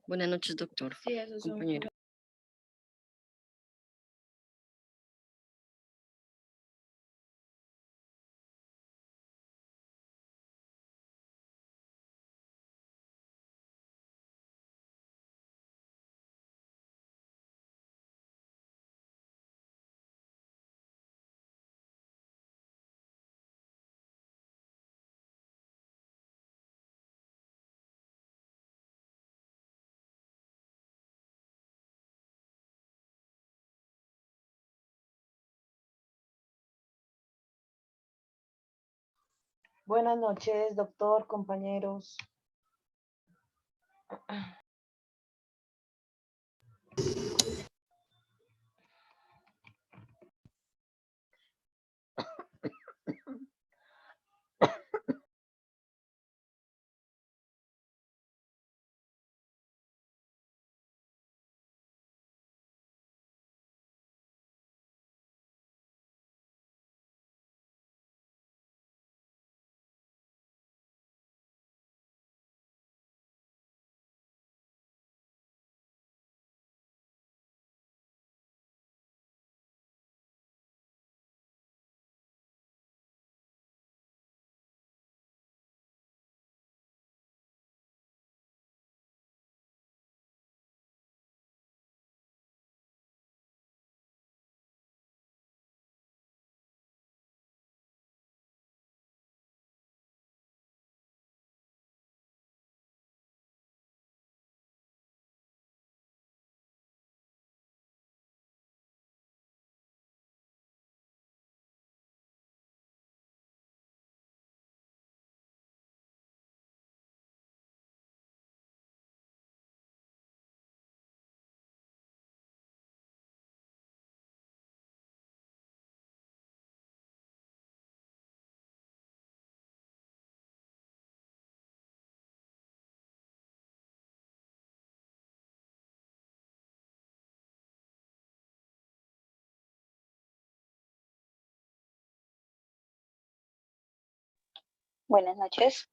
Buenas noches, doctor. Sí, esos son Compañero. Buenas noches, doctor, compañeros. Buenas noches.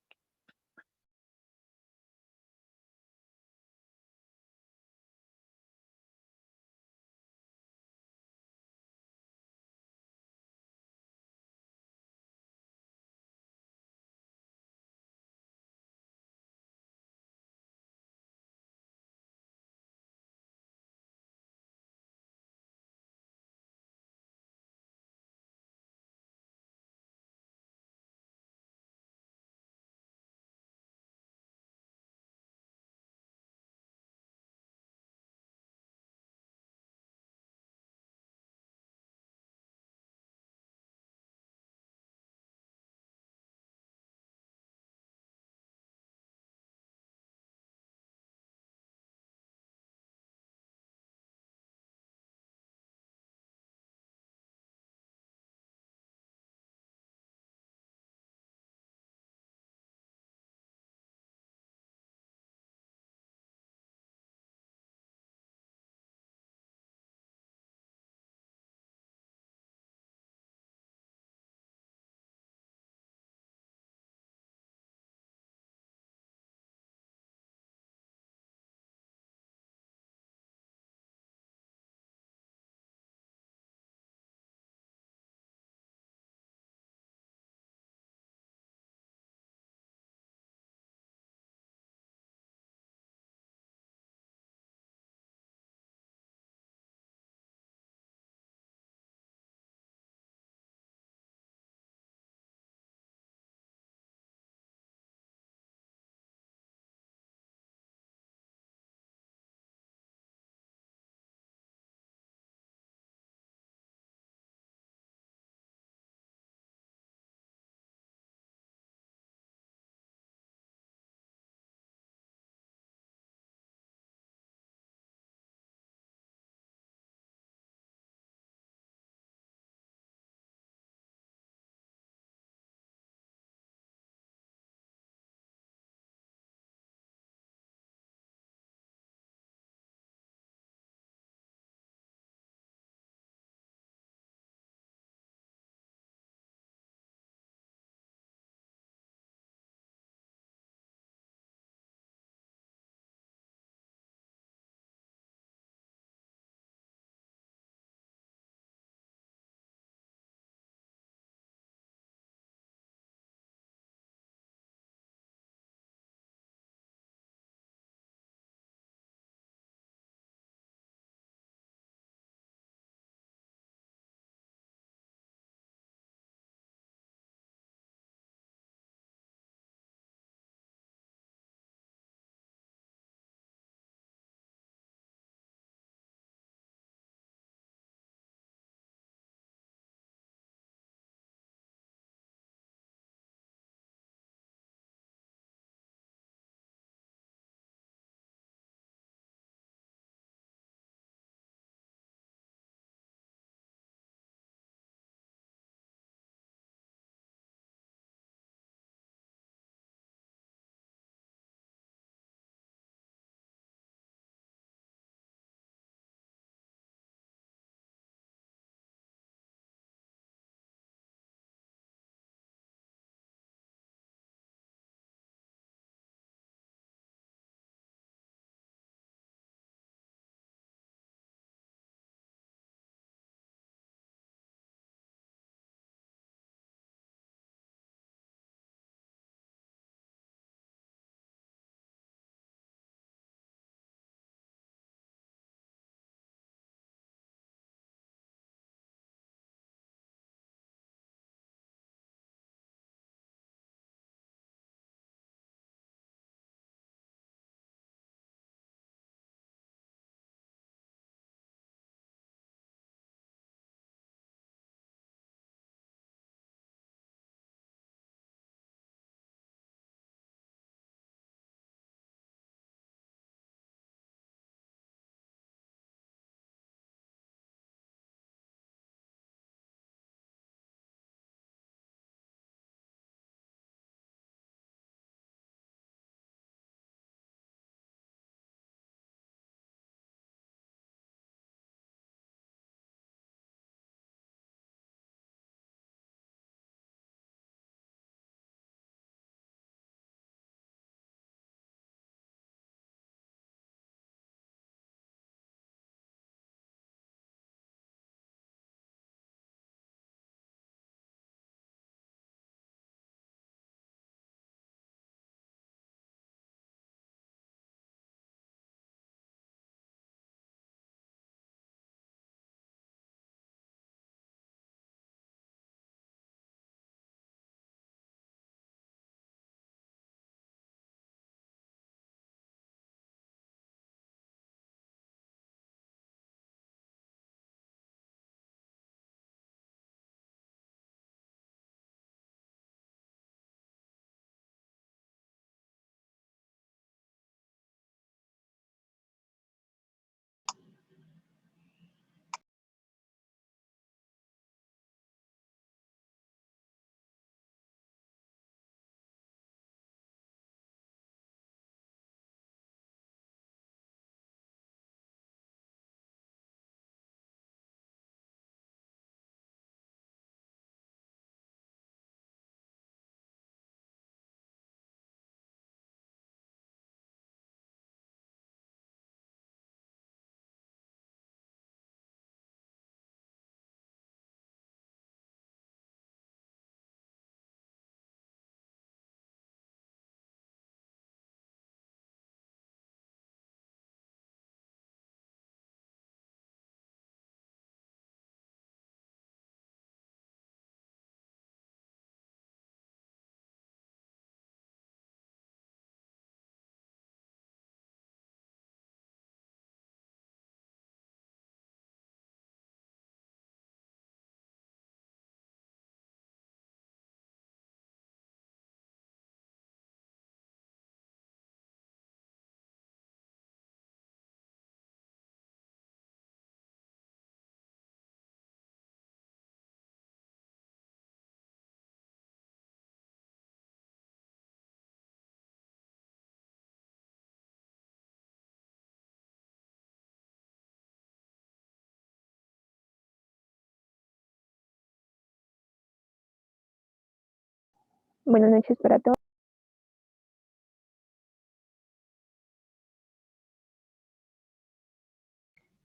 Buenas noches para todos.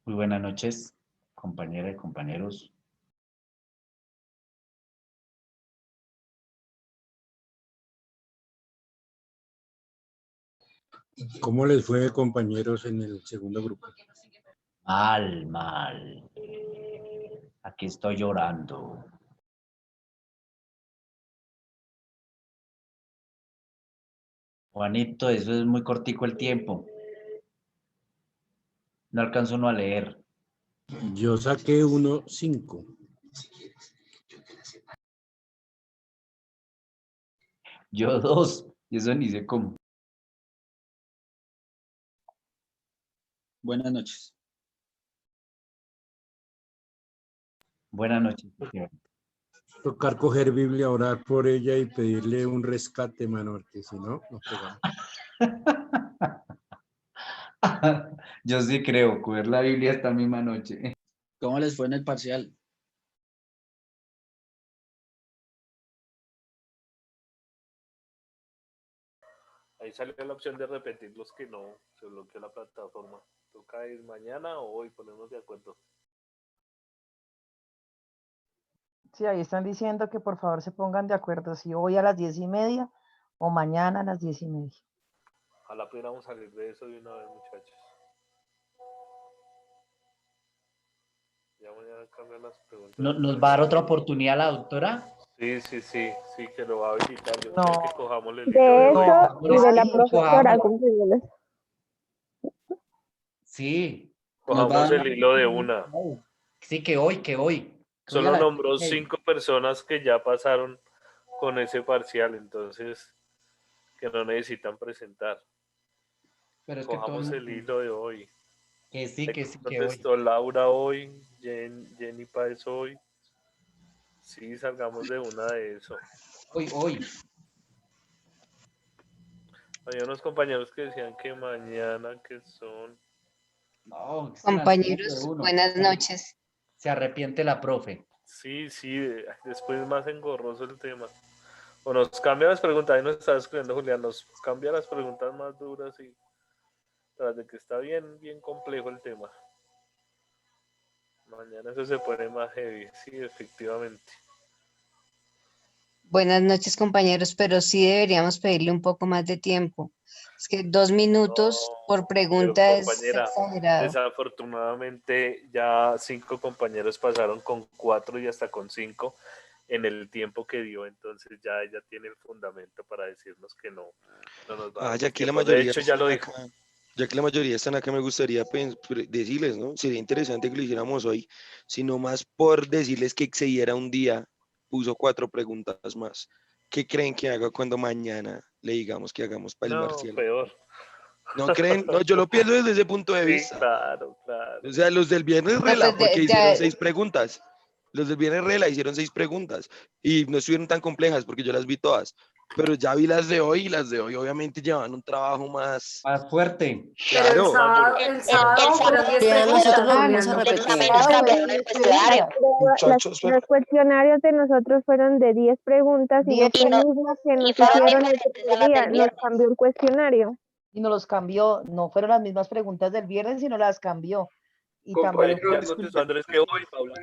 Muy buenas noches, compañeras y compañeros. ¿Cómo les fue, compañeros, en el segundo grupo? Mal. Aquí estoy llorando. Juanito, eso es muy cortico el tiempo. No alcanzo uno a leer. Yo saqué 1.5. Yo 2, y eso ni sé cómo. Buenas noches. Buenas noches. Tocar coger Biblia, orar por ella y pedirle un rescate, mano, porque si no, nos pegamos. Yo sí creo, coger la Biblia esta misma noche. ¿Cómo les fue en el parcial? Ahí salió la opción de repetir los que no, se bloqueó la plataforma. ¿Toca ir mañana o hoy? Ponernos de acuerdo. Sí, ahí están diciendo que por favor se pongan de acuerdo si hoy a las 10:30 o mañana a las 10:30. Ojalá pudiéramos salir de eso de una vez, muchachos. Ya mañana cambian las preguntas. ¿Nos va a dar otra oportunidad la doctora? Sí, que lo va a habilitar. Yo No. creo que cojamos el De hoy. eso y de la Sí, profesora, compañeros. Sí. Cojamos el hilo de una. Sí, que hoy. Solo nombró 5 personas que ya pasaron con ese parcial, entonces que no necesitan presentar. Pero es que Cojamos el hilo de hoy. Que sí, que hoy. Contestó Laura hoy, Jenny Páez hoy. Sí, salgamos de una de eso. Hoy. Había unos compañeros que decían que mañana, que son... No, Compañeros, buenas noches. Se arrepiente la profe. Sí, después más engorroso el tema. O nos cambia las preguntas, ahí nos estaba escribiendo Julián, nos cambia las preguntas más duras y tras de que está bien complejo el tema. Mañana eso se pone más heavy, sí, efectivamente. Buenas noches, compañeros, pero sí deberíamos pedirle un poco más de tiempo. Es que 2 minutos por pregunta Pero, es compañera, exagerado. desafortunadamente ya 5 compañeros pasaron con 4 y hasta con 5 en el tiempo que dio, entonces ya ella tiene el fundamento para decirnos que no nos va a dar Ya que la tiempo. mayoría De hecho, ya lo dijo. Ya que la mayoría están acá, me gustaría decirles, ¿no? Sería interesante que lo hiciéramos hoy, sino más por decirles que excediera un día, puso 4 preguntas más. ¿Qué creen que haga cuando mañana le digamos que hagamos para el parcial? Peor. ¿No creen? No, yo lo pienso desde ese punto de vista. Claro. O sea, los del viernes rela, porque hicieron 6 preguntas. Los del viernes rela hicieron 6 preguntas y no estuvieron tan complejas porque yo las vi todas. Pero ya vi las de hoy y las de hoy obviamente llevan un trabajo más fuerte. Claro. Pero el sábado fueron 10 preguntas. Nosotros volvimos a repetir. Cambiaron el cuestionario. Los cuestionarios de nosotros fueron de 10 preguntas y no fue el mismo que nos hicieron el otro día, nos cambió el cuestionario. Y nos los cambió, no fueron las mismas preguntas del viernes, sino las cambió. Y también Andrés, que hoy, Paula.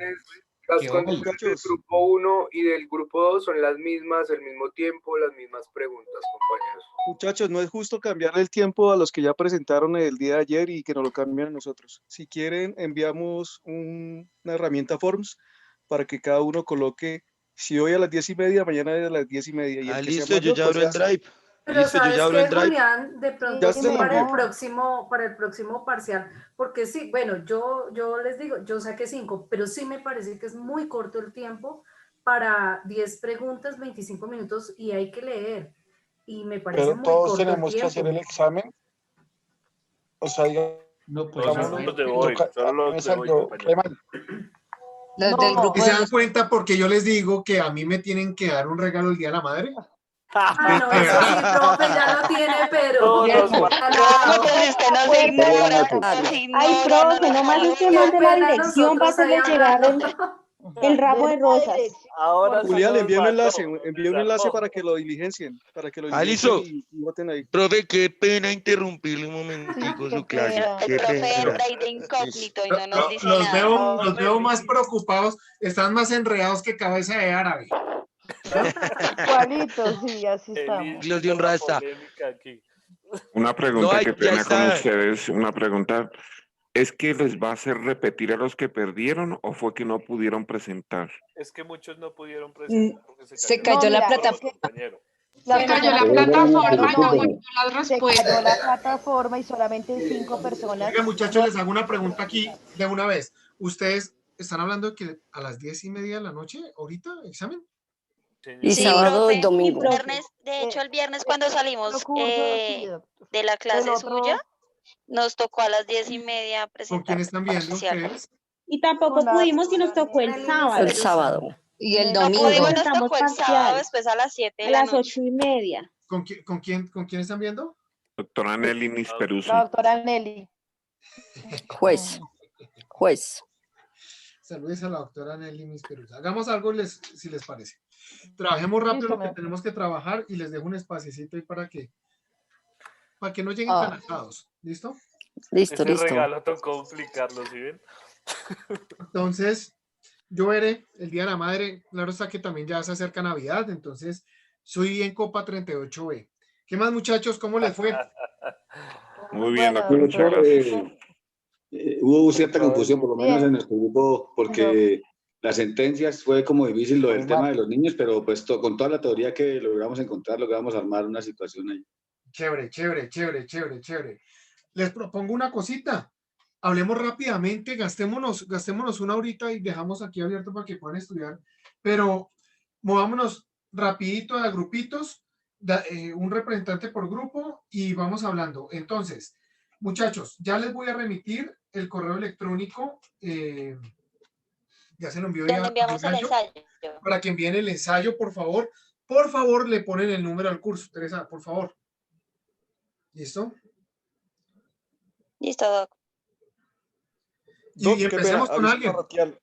Las condiciones del grupo 1 y del grupo 2 son las mismas, el mismo tiempo, las mismas preguntas, compañeros. Muchachos, no es justo cambiarle el tiempo a los que ya presentaron el día de ayer y que nos lo cambien a nosotros. Si quieren, enviamos una herramienta Forms para que cada uno coloque, si hoy a las 10:30, mañana a las 10:30. Y listo, yo ya abro el drive. Pero Listo, sabes yo ya abro el que, drive. Julián, de pronto Ya sí se lo para el envié. próximo parcial, porque sí, bueno, yo les digo, yo saqué 5, pero sí me parece que es muy corto el tiempo para 10 preguntas, 25 minutos y hay que leer. Y me parece Pero muy todos corto tenemos el que tiempo. hacer el examen. O sea, No, pues Solo los de hoy, solo los de hoy, compañero. Los del grupo ¿Y se dan cuenta porque yo les digo que a mí me tienen que dar un regalo el Día de la Madre? Ah, no, eso sí, profe, ya lo tiene, pero... Entonces usted no se ignora. Ay, profe, nomás usted mande la dirección para hacerle llegar el... El ramo de rosas. Ahora sí Julián, nos envía un mató, enlace, nos envía un enlace desarmó. para que lo diligencien, Ah, listo. y voten ahí. Profe, qué pena interrumpirle un momentico su clase. El Qué profe pena. entra ahí de incógnito y no nos dice Los nada. veo más preocupados, están más enredados que cabeza de árabe. Igualito, sí, así estamos. Los de un rasta. Una pregunta, No, que ya pena con está. ustedes, una pregunta. ¿Es que les va a hacer repetir a los que perdieron o fue que no pudieron presentar? Es que muchos no pudieron presentar porque Se cayó cayó la mira, plataforma. compañero. Las Se cayó la personas que plataforma y no presentaron aguantó las se cayó respuestas. la plataforma y solamente 5 personas. Oiga, muchachos, les hago una pregunta aquí de una vez. ¿Ustedes están hablando de que a las 10:30 de la noche, ahorita, examen? Y Sí, sábado y profe, domingo. de hecho, el viernes cuando salimos sí, de la clase otro- suya, nos tocó a las 10:30 ¿Con presentar quién están viendo parcial. ustedes? Y tampoco Con la- pudimos y nos tocó el sábado. El sábado. Y el No domingo. pudimos, nos Presentamos tocó el sábado parcial después a las 7 a de la las noche. 8:30. ¿Con quién están viendo? Doctora Nelly Nisperuso. La doctora Nelly. Juez. Saludos a la doctora Nelly Misperusa. Hagamos algo si les parece. Trabajemos rápido Listo, lo que me- tenemos que trabajar y les dejo un espacito ahí para que no lleguen Ah. tan asados. ¿Listo? Listo, Ese listo. regalo tocó complicarlo, ¿sí ven? Entonces, yo veré el Día de la Madre. Claro está que también ya se acerca Navidad, entonces soy en Copa 38B. ¿Qué más, muchachos? ¿Cómo les fue? Muy bien, Bueno, doctor, muchas doctor. gracias. Hubo cierta confusión, por lo menos Bien. en nuestro grupo, porque las sentencias fue como difícil lo del tema de los niños, pero pues con toda la teoría que logramos encontrar, logramos armar una situación ahí. Chévere, chévere, chévere, chévere, chévere. Les propongo una cosita. Hablemos rápidamente, gastémonos una horita y dejamos aquí abierto para que puedan estudiar, pero movámonos rapidito a grupitos, un representante por grupo y vamos hablando. Entonces, muchachos, ya les voy a remitir el correo electrónico, ya se lo envío ya Donde enviamos el ensayo. para que envíen el ensayo, por favor le ponen el número al curso, Teresa, por favor. ¿Listo? Listo, doc. Y Qué empecemos pena, con aviso alguien. parroquial.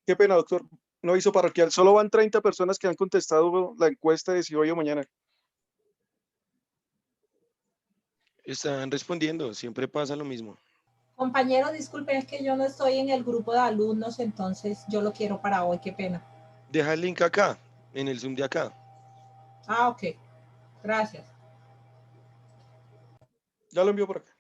Qué pena, doctor. No aviso parroquial. Solo van 30 personas que han contestado la encuesta de si hoy o mañana. Están respondiendo, siempre pasa lo mismo. Compañero, disculpe, es que yo no estoy en el grupo de alumnos, entonces yo lo quiero para hoy, qué pena. Deja el link acá, en el Zoom de acá. Ah, ok. Gracias. Ya lo envío por acá.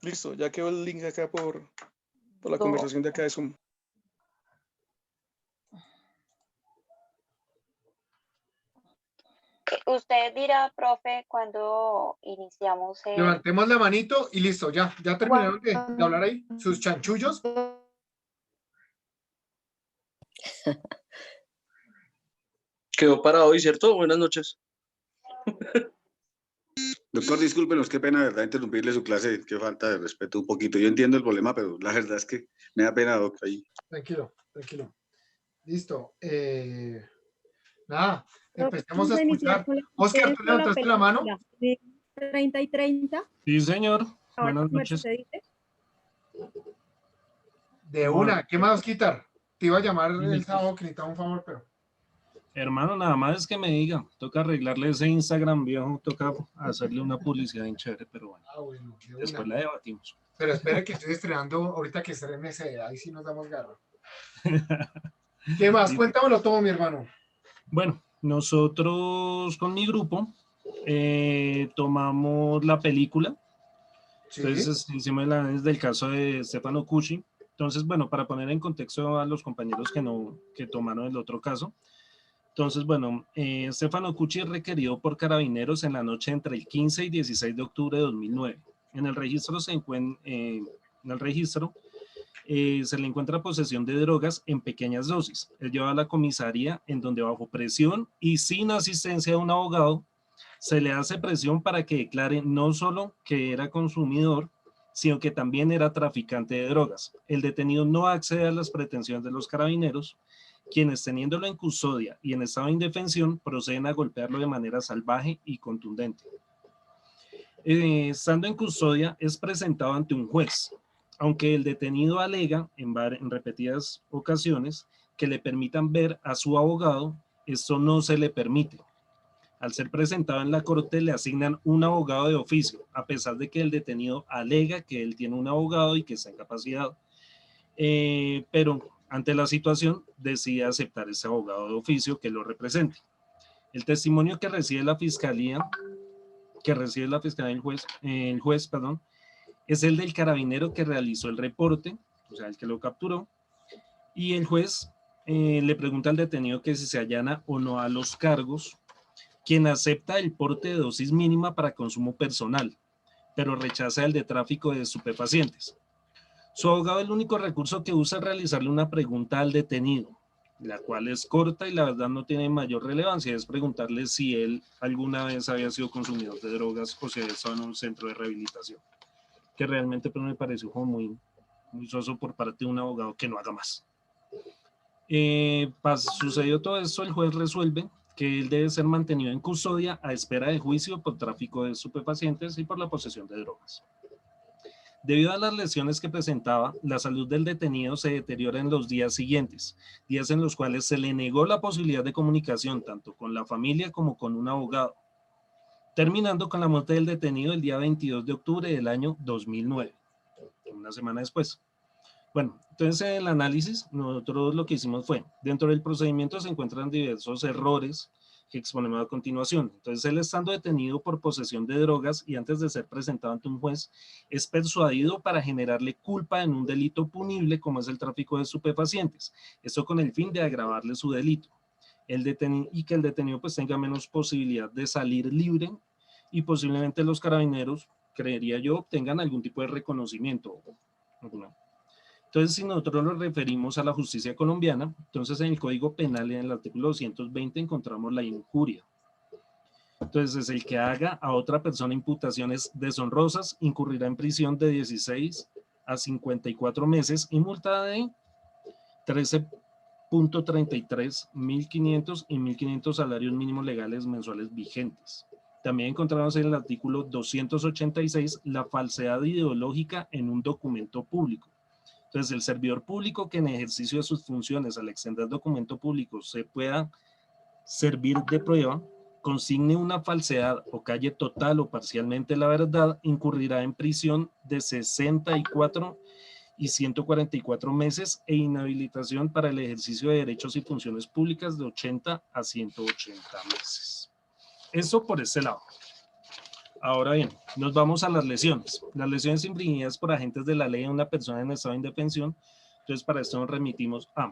Listo, ya quedó el link acá por la conversación de acá de Zoom. Usted dirá, profe, cuando iniciamos el... Levantemos la manito y listo, ya terminaron de hablar ahí, sus chanchullos. Quedó para hoy, ¿cierto? Buenas noches. Doctor, discúlpenos, qué pena, de verdad, interrumpirle su clase, qué falta de respeto un poquito. Yo entiendo el problema, pero la verdad es que me da pena, doctor. Ahí. Tranquilo. Listo. Nada, empecemos a escuchar. Oscar, ¿tú levantaste la mano? 30 y 30. Sí, señor. Ahora, Buenas noches. Mercedes. De una. ¿Qué más, Quitar? Te iba a llamar el sábado que necesitaba un favor, pero... Hermano, nada más es que me diga. Toca arreglarle ese Instagram viejo, toca hacerle una publicidad en chévere, pero bueno. Bueno, de Después una. la debatimos. Pero espere que estoy estrenando, ahorita que estrene ese, ahí sí nos damos garra. ¿Qué más? Cuéntamelo todo, mi hermano. Bueno, nosotros con mi grupo tomamos la película. Sí. Entonces hicimos el análisis del caso de Stefano Cucci. Entonces, bueno, para poner en contexto a los compañeros que tomaron el otro caso. Entonces, bueno, Stefano Cucci es requerido por carabineros en la noche entre el 15 y 16 de octubre de 2009. En el registro se le encuentra posesión de drogas en pequeñas dosis. Él lleva a la comisaría en donde bajo presión y sin asistencia de un abogado se le hace presión para que declare no solo que era consumidor, sino que también era traficante de drogas. El detenido no accede a las pretensiones de los carabineros, quienes teniéndolo en custodia y en estado de indefensión proceden a golpearlo de manera salvaje y contundente. Estando en custodia es presentado ante un juez, aunque el detenido alega en repetidas ocasiones que le permitan ver a su abogado, esto no se le permite. Al ser presentado en la corte le asignan un abogado de oficio, a pesar de que el detenido alega que él tiene un abogado y que está incapacitado, pero ante la situación decide aceptar ese abogado de oficio que lo represente. El testimonio que recibe la fiscalía, el juez, es el del carabinero que realizó el reporte, o sea, el que lo capturó, y el juez le pregunta al detenido que si se allana o no a los cargos, quien acepta el porte de dosis mínima para consumo personal, pero rechaza el de tráfico de estupefacientes. Su abogado el único recurso que usa es realizarle una pregunta al detenido, la cual es corta y la verdad no tiene mayor relevancia, es preguntarle si él alguna vez había sido consumidor de drogas o si había estado en un centro de rehabilitación, que realmente pues, me pareció como muy soso por parte de un abogado que no haga más. Sucedió todo esto, el juez resuelve que él debe ser mantenido en custodia a espera de juicio por tráfico de estupefacientes y por la posesión de drogas. Debido a las lesiones que presentaba, la salud del detenido se deteriora en los días siguientes, días en los cuales se le negó la posibilidad de comunicación tanto con la familia como con un abogado, terminando con la muerte del detenido el día 22 de octubre del año 2009, una semana después. Bueno, entonces en el análisis nosotros lo que hicimos fue, dentro del procedimiento se encuentran diversos errores que exponemos a continuación. Entonces él estando detenido por posesión de drogas y antes de ser presentado ante un juez, es persuadido para generarle culpa en un delito punible como es el tráfico de estupefacientes. Esto con el fin de agravarle su delito. Y que el detenido pues tenga menos posibilidad de salir libre y posiblemente los carabineros, creería yo, obtengan algún tipo de reconocimiento. Entonces, si nosotros nos referimos a la justicia colombiana, entonces en el Código Penal, en el artículo 220, encontramos la injuria. Entonces, es el que haga a otra persona imputaciones deshonrosas, incurrirá en prisión de 16 a 54 meses y multa de 13.33, 1.500 y 1.500 salarios mínimos legales mensuales vigentes. También encontramos en el artículo 286 la falsedad ideológica en un documento público. Entonces, el servidor público que en ejercicio de sus funciones al extender documento público se pueda servir de prueba, consigne una falsedad o calle total o parcialmente la verdad, incurrirá en prisión de 64 y 144 meses e inhabilitación para el ejercicio de derechos y funciones públicas de 80 a 180 meses. Eso por ese lado. Ahora bien, nos vamos a las lesiones. Las lesiones infringidas por agentes de la ley a una persona en estado de indefensión. Entonces, para esto nos remitimos a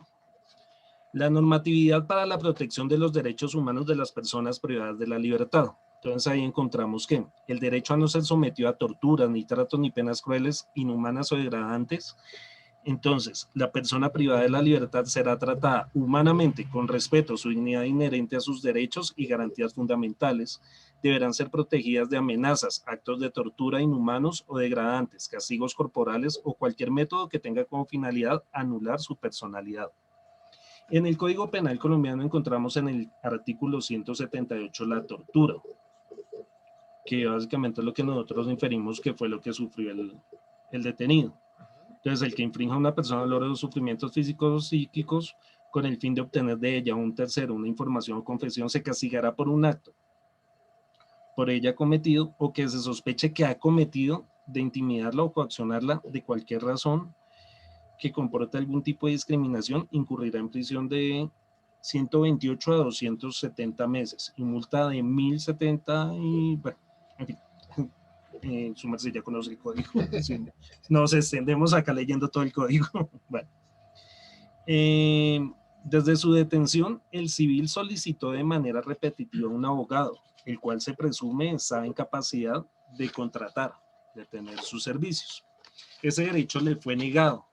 la normatividad para la protección de los derechos humanos de las personas privadas de la libertad. Entonces, ahí encontramos que el derecho a no ser sometido a torturas, ni tratos, ni penas crueles, inhumanas o degradantes. Entonces, la persona privada de la libertad será tratada humanamente, con respeto, su dignidad inherente a sus derechos y garantías fundamentales. Deberán ser protegidas de amenazas, actos de tortura inhumanos o degradantes, castigos corporales o cualquier método que tenga como finalidad anular su personalidad. En el Código Penal colombiano encontramos en el artículo 178 la tortura, que básicamente es lo que nosotros inferimos que fue lo que sufrió el detenido. Entonces, el que infrinja a una persona los sufrimientos físicos o psíquicos con el fin de obtener de ella un tercero una información o confesión se castigará por un acto por ella cometido o que se sospeche que ha cometido de intimidarla o coaccionarla de cualquier razón que comporte algún tipo de discriminación, incurrirá en prisión de 128 a 270 meses y multa de 1.070 y bueno, en fin. Su merced ya conoce el código. Nos extendemos acá leyendo todo el código. Bueno. Desde su detención, el civil solicitó de manera repetitiva un abogado, el cual se presume estaba en capacidad de contratar, de tener sus servicios. Ese derecho le fue negado,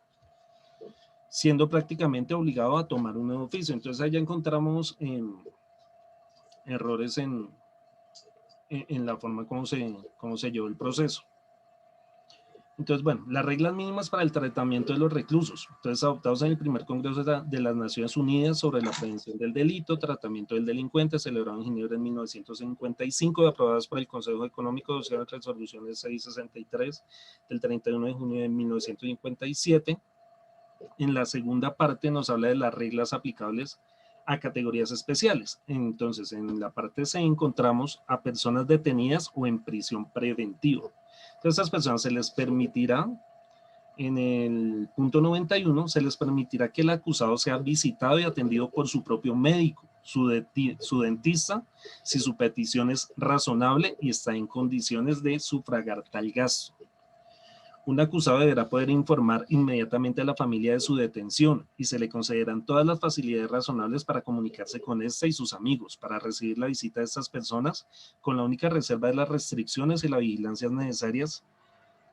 siendo prácticamente obligado a tomar un nuevo oficio. Entonces allá encontramos errores en la forma como se llevó el proceso. Entonces, bueno, las reglas mínimas para el tratamiento de los reclusos. Entonces, adoptados en el primer Congreso de las Naciones Unidas sobre la prevención del delito, tratamiento del delincuente, celebrado en Ginebra en 1955, y aprobadas por el Consejo Económico Social de Resoluciones 663 del 31 de junio de 1957. En la segunda parte nos habla de las reglas aplicables a categorías especiales. Entonces, en la parte C encontramos a personas detenidas o en prisión preventiva. Entonces, a estas personas se les permitirá, en el punto 91, se les permitirá que el acusado sea visitado y atendido por su propio médico, su dentista, si su petición es razonable y está en condiciones de sufragar tal gasto. Un acusado deberá poder informar inmediatamente a la familia de su detención y se le concederán todas las facilidades razonables para comunicarse con ésta y sus amigos, para recibir la visita de estas personas con la única reserva de las restricciones y las vigilancias necesarias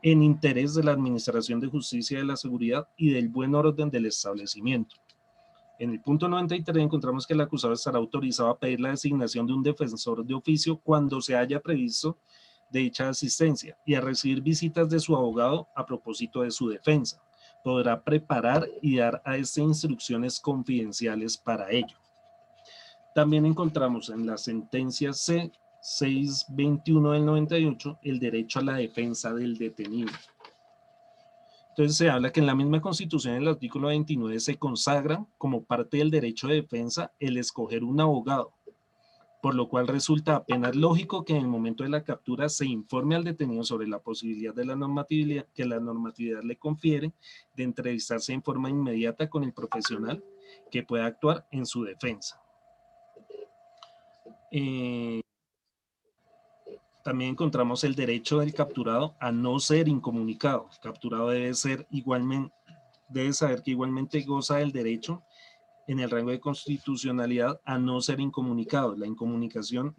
en interés de la Administración de Justicia y de la Seguridad y del buen orden del establecimiento. En el punto 93 encontramos que el acusado estará autorizado a pedir la designación de un defensor de oficio cuando se haya previsto de dicha asistencia y a recibir visitas de su abogado a propósito de su defensa. Podrá preparar y dar a este instrucciones confidenciales para ello. También encontramos en la sentencia C621 del 98 el derecho a la defensa del detenido. Entonces se habla que en la misma Constitución, en el artículo 29, se consagra como parte del derecho de defensa el escoger un abogado, por lo cual resulta apenas lógico que en el momento de la captura se informe al detenido sobre la posibilidad de la normatividad que la normatividad le confiere de entrevistarse en forma inmediata con el profesional que pueda actuar en su defensa. También encontramos el derecho del capturado a no ser incomunicado. El capturado debe saber que igualmente goza del derecho en el rango de constitucionalidad a no ser incomunicado. La incomunicación,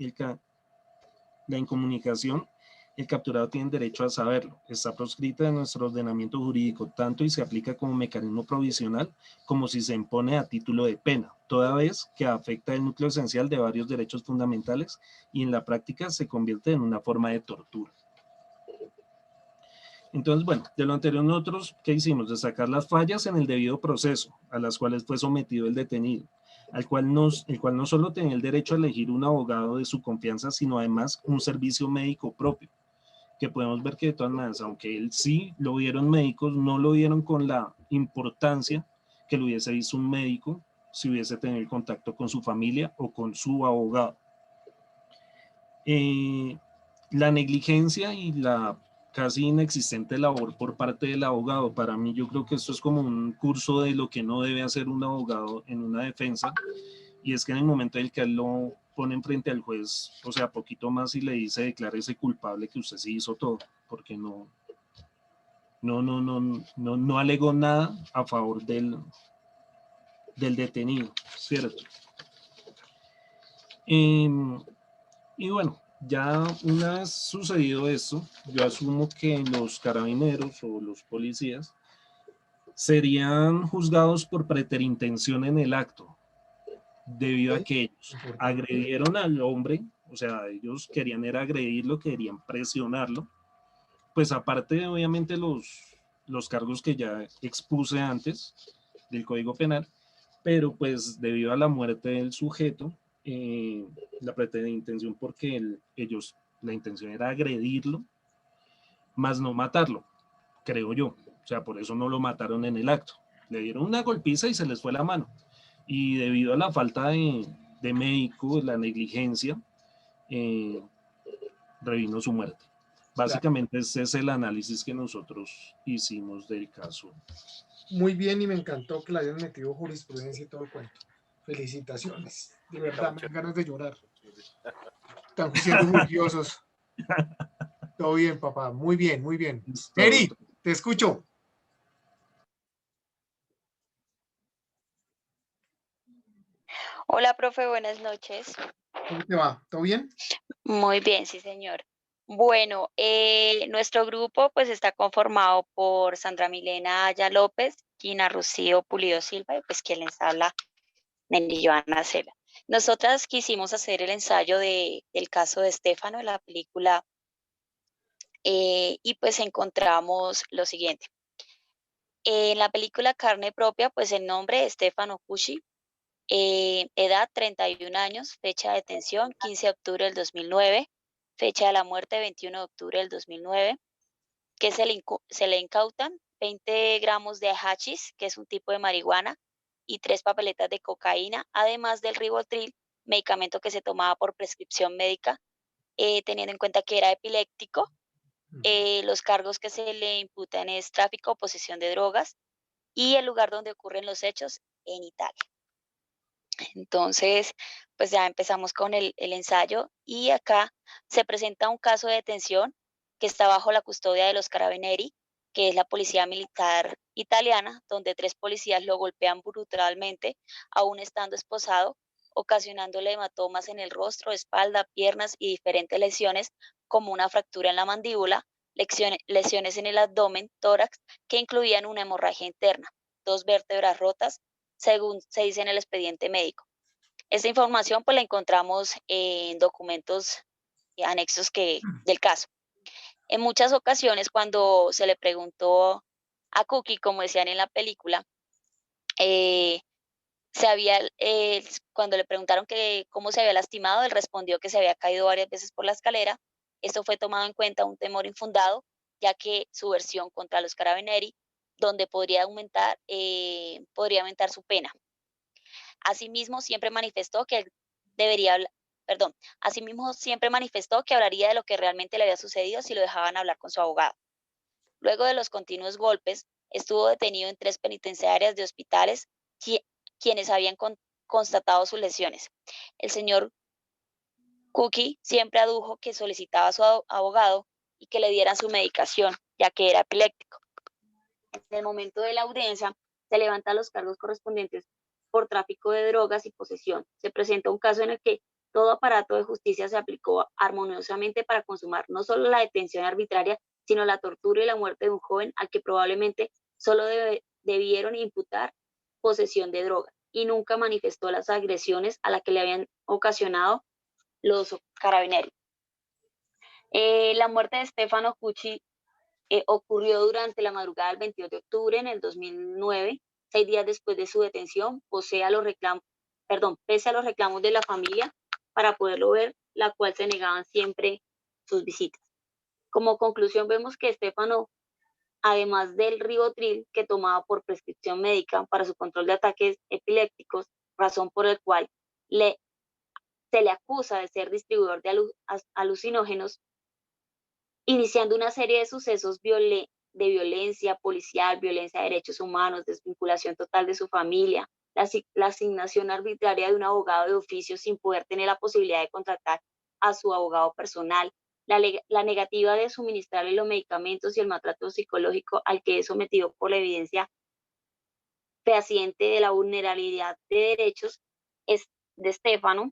el capturado tiene derecho a saberlo. Está proscrita en nuestro ordenamiento jurídico tanto y se aplica como mecanismo provisional como si se impone a título de pena, toda vez que afecta el núcleo esencial de varios derechos fundamentales y en la práctica se convierte en una forma de tortura. Entonces, bueno, de lo anterior nosotros, ¿qué hicimos? Destacar las fallas en el debido proceso a las cuales fue sometido el detenido, el cual no solo tenía el derecho a elegir un abogado de su confianza, sino además un servicio médico propio, que podemos ver que de todas maneras, aunque él sí lo vieron médicos, no lo vieron con la importancia que lo hubiese visto un médico si hubiese tenido el contacto con su familia o con su abogado. La negligencia y la casi inexistente labor por parte del abogado. Para mí yo creo que esto es como un curso de lo que no debe hacer un abogado en una defensa, y es que en el momento en el que él lo ponen frente al juez, o sea, poquito más y le dice declárese culpable que usted sí hizo todo, porque no alegó nada a favor del detenido, ¿cierto? Y bueno, ya una vez sucedido esto, yo asumo que los carabineros o los policías serían juzgados por preterintención en el acto, debido a que ellos agredieron al hombre, o sea, ellos querían era agredirlo, querían presionarlo, pues aparte obviamente los cargos que ya expuse antes del Código Penal, pero pues debido a la muerte del sujeto, la preterintención porque la intención era agredirlo, más no matarlo, creo yo. O sea, por eso no lo mataron en el acto. Le dieron una golpiza y se les fue la mano. Y debido a la falta de médico, la negligencia, revino su muerte. Básicamente ese es el análisis que nosotros hicimos del caso. Muy bien, y me encantó que le hayan metido jurisprudencia y todo el cuento. Felicitaciones. De verdad, me dan ganas de llorar. Están siendo orgullosos. Todo bien, papá. Muy bien, muy bien. Eri, te escucho. Hola, profe, buenas noches. ¿Cómo te va? ¿Todo bien? Muy bien, sí, señor. Bueno, nuestro grupo pues está conformado por Sandra Milena Aya López, Gina Rocío Pulido Silva y pues quien les habla, Nelly Joana Cela. Nosotras quisimos hacer el ensayo del caso de Estefano, de la película y pues encontramos lo siguiente. En la película Carne Propia, pues el nombre es Stefano Cucci, edad 31 años, fecha de detención 15 de octubre del 2009, fecha de la muerte 21 de octubre del 2009, que se le incautan 20 gramos de hachís, que es un tipo de marihuana, y 3 papeletas de cocaína, además del Rivotril, medicamento que se tomaba por prescripción médica, teniendo en cuenta que era epiléptico. Los cargos que se le imputan es tráfico o posesión de drogas, y el lugar donde ocurren los hechos, en Italia. Entonces, pues ya empezamos con el ensayo, y acá se presenta un caso de detención que está bajo la custodia de los Carabinieri, que es la policía militar italiana, donde 3 policías lo golpean brutalmente, aún estando esposado, ocasionándole hematomas en el rostro, espalda, piernas y diferentes lesiones, como una fractura en la mandíbula, lesiones en el abdomen, tórax, que incluían una hemorragia interna, 2 vértebras rotas, según se dice en el expediente médico. Esta información pues la encontramos en documentos anexos del caso. En muchas ocasiones, cuando se le preguntó a Cookie, como decían en la película, cuando le preguntaron que cómo se había lastimado, él respondió que se había caído varias veces por la escalera. Esto fue tomado en cuenta un temor infundado, ya que su versión contra los Carabinieri, donde podría aumentar su pena. Asimismo, siempre manifestó que hablaría de lo que realmente le había sucedido si lo dejaban hablar con su abogado. Luego de los continuos golpes, estuvo detenido en 3 penitenciarias de hospitales quienes habían constatado sus lesiones. El señor Cookie siempre adujo que solicitaba a su abogado y que le dieran su medicación, ya que era epiléptico. En el momento de la audiencia, se levantan los cargos correspondientes por tráfico de drogas y posesión. Se presenta un caso en el que todo aparato de justicia se aplicó armoniosamente para consumar no solo la detención arbitraria, sino la tortura y la muerte de un joven al que probablemente solo debieron imputar posesión de drogas, y nunca manifestó las agresiones a las que le habían ocasionado los Carabinieri. La muerte de Stefano Cucci ocurrió durante la madrugada del 22 de octubre en el 2009, 6 días después de su detención, pese a los reclamos de la familia para poderlo ver, la cual se negaban siempre sus visitas. Como conclusión, vemos que Stefano, además del Rivotril que tomaba por prescripción médica para su control de ataques epilépticos, razón por la cual se le acusa de ser distribuidor de alucinógenos, iniciando una serie de sucesos de violencia policial, violencia de derechos humanos, desvinculación total de su familia, la asignación arbitraria de un abogado de oficio sin poder tener la posibilidad de contratar a su abogado personal, la negativa de suministrarle los medicamentos y el maltrato psicológico al que es sometido por la evidencia fehaciente de la vulnerabilidad de derechos de Stefano.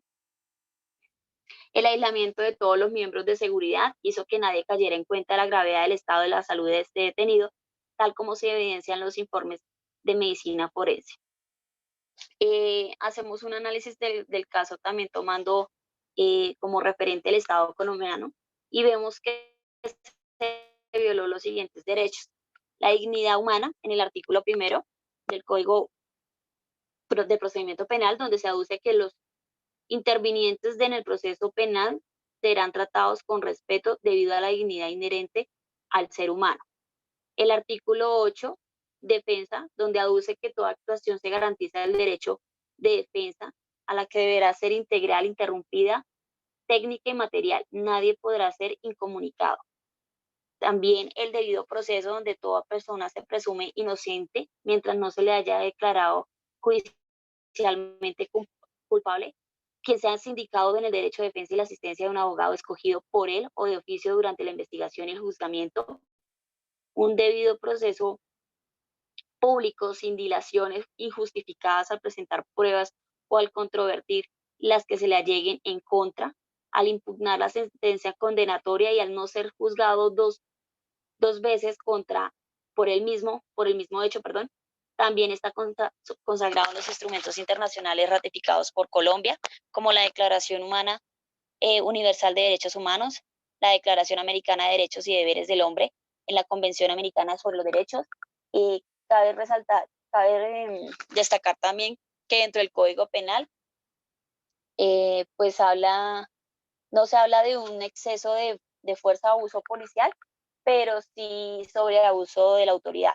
El aislamiento de todos los miembros de seguridad hizo que nadie cayera en cuenta de la gravedad del estado de la salud de este detenido, tal como se evidencian los informes de medicina forense. Hacemos un análisis del caso también tomando como referente el Estado colombiano, y vemos que se violó los siguientes derechos: la dignidad humana en el artículo 1 del Código de Procedimiento Penal, donde se aduce que los intervinientes en el proceso penal serán tratados con respeto debido a la dignidad inherente al ser humano. El artículo 8, defensa, donde aduce que toda actuación se garantiza el derecho de defensa, a la que deberá ser integral, interrumpida, técnica y material. Nadie podrá ser incomunicado. También el debido proceso, donde toda persona se presume inocente mientras no se le haya declarado judicialmente culpable, quien sea sindicado en el derecho de defensa y la asistencia de un abogado escogido por él o de oficio durante la investigación y el juzgamiento. Un debido proceso público sin dilaciones injustificadas al presentar pruebas o al controvertir las que se le alleguen en contra, al impugnar la sentencia condenatoria y al no ser juzgado dos veces por el mismo hecho. También está consagrado en los instrumentos internacionales ratificados por Colombia, como la Declaración Universal de Derechos Humanos, la Declaración Americana de Derechos y Deberes del Hombre, en la Convención Americana sobre los Derechos. Cabe destacar también que dentro del Código Penal, pues no se habla de un exceso de fuerza o abuso policial, pero sí sobre abuso de la autoridad.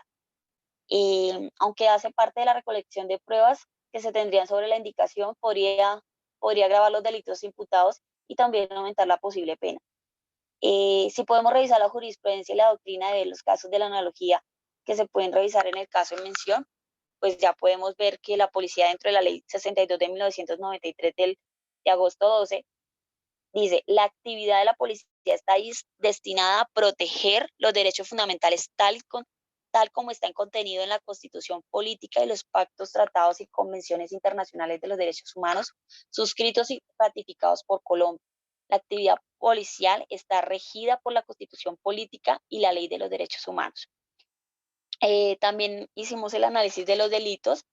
Aunque hace parte de la recolección de pruebas que se tendrían sobre la indicación, podría agravar los delitos imputados y también aumentar la posible pena. Si podemos revisar la jurisprudencia y la doctrina de los casos de la analogía que se pueden revisar en el caso en mención, pues ya podemos ver que la policía, dentro de la ley 62 de 1993 de agosto 12, dice: la actividad de la policía está destinada a proteger los derechos fundamentales tal como están contenidos en la Constitución Política y los pactos, tratados y convenciones internacionales de los derechos humanos suscritos y ratificados por Colombia. La actividad policial está regida por la Constitución Política y la Ley de los Derechos Humanos. También hicimos el análisis de los delitos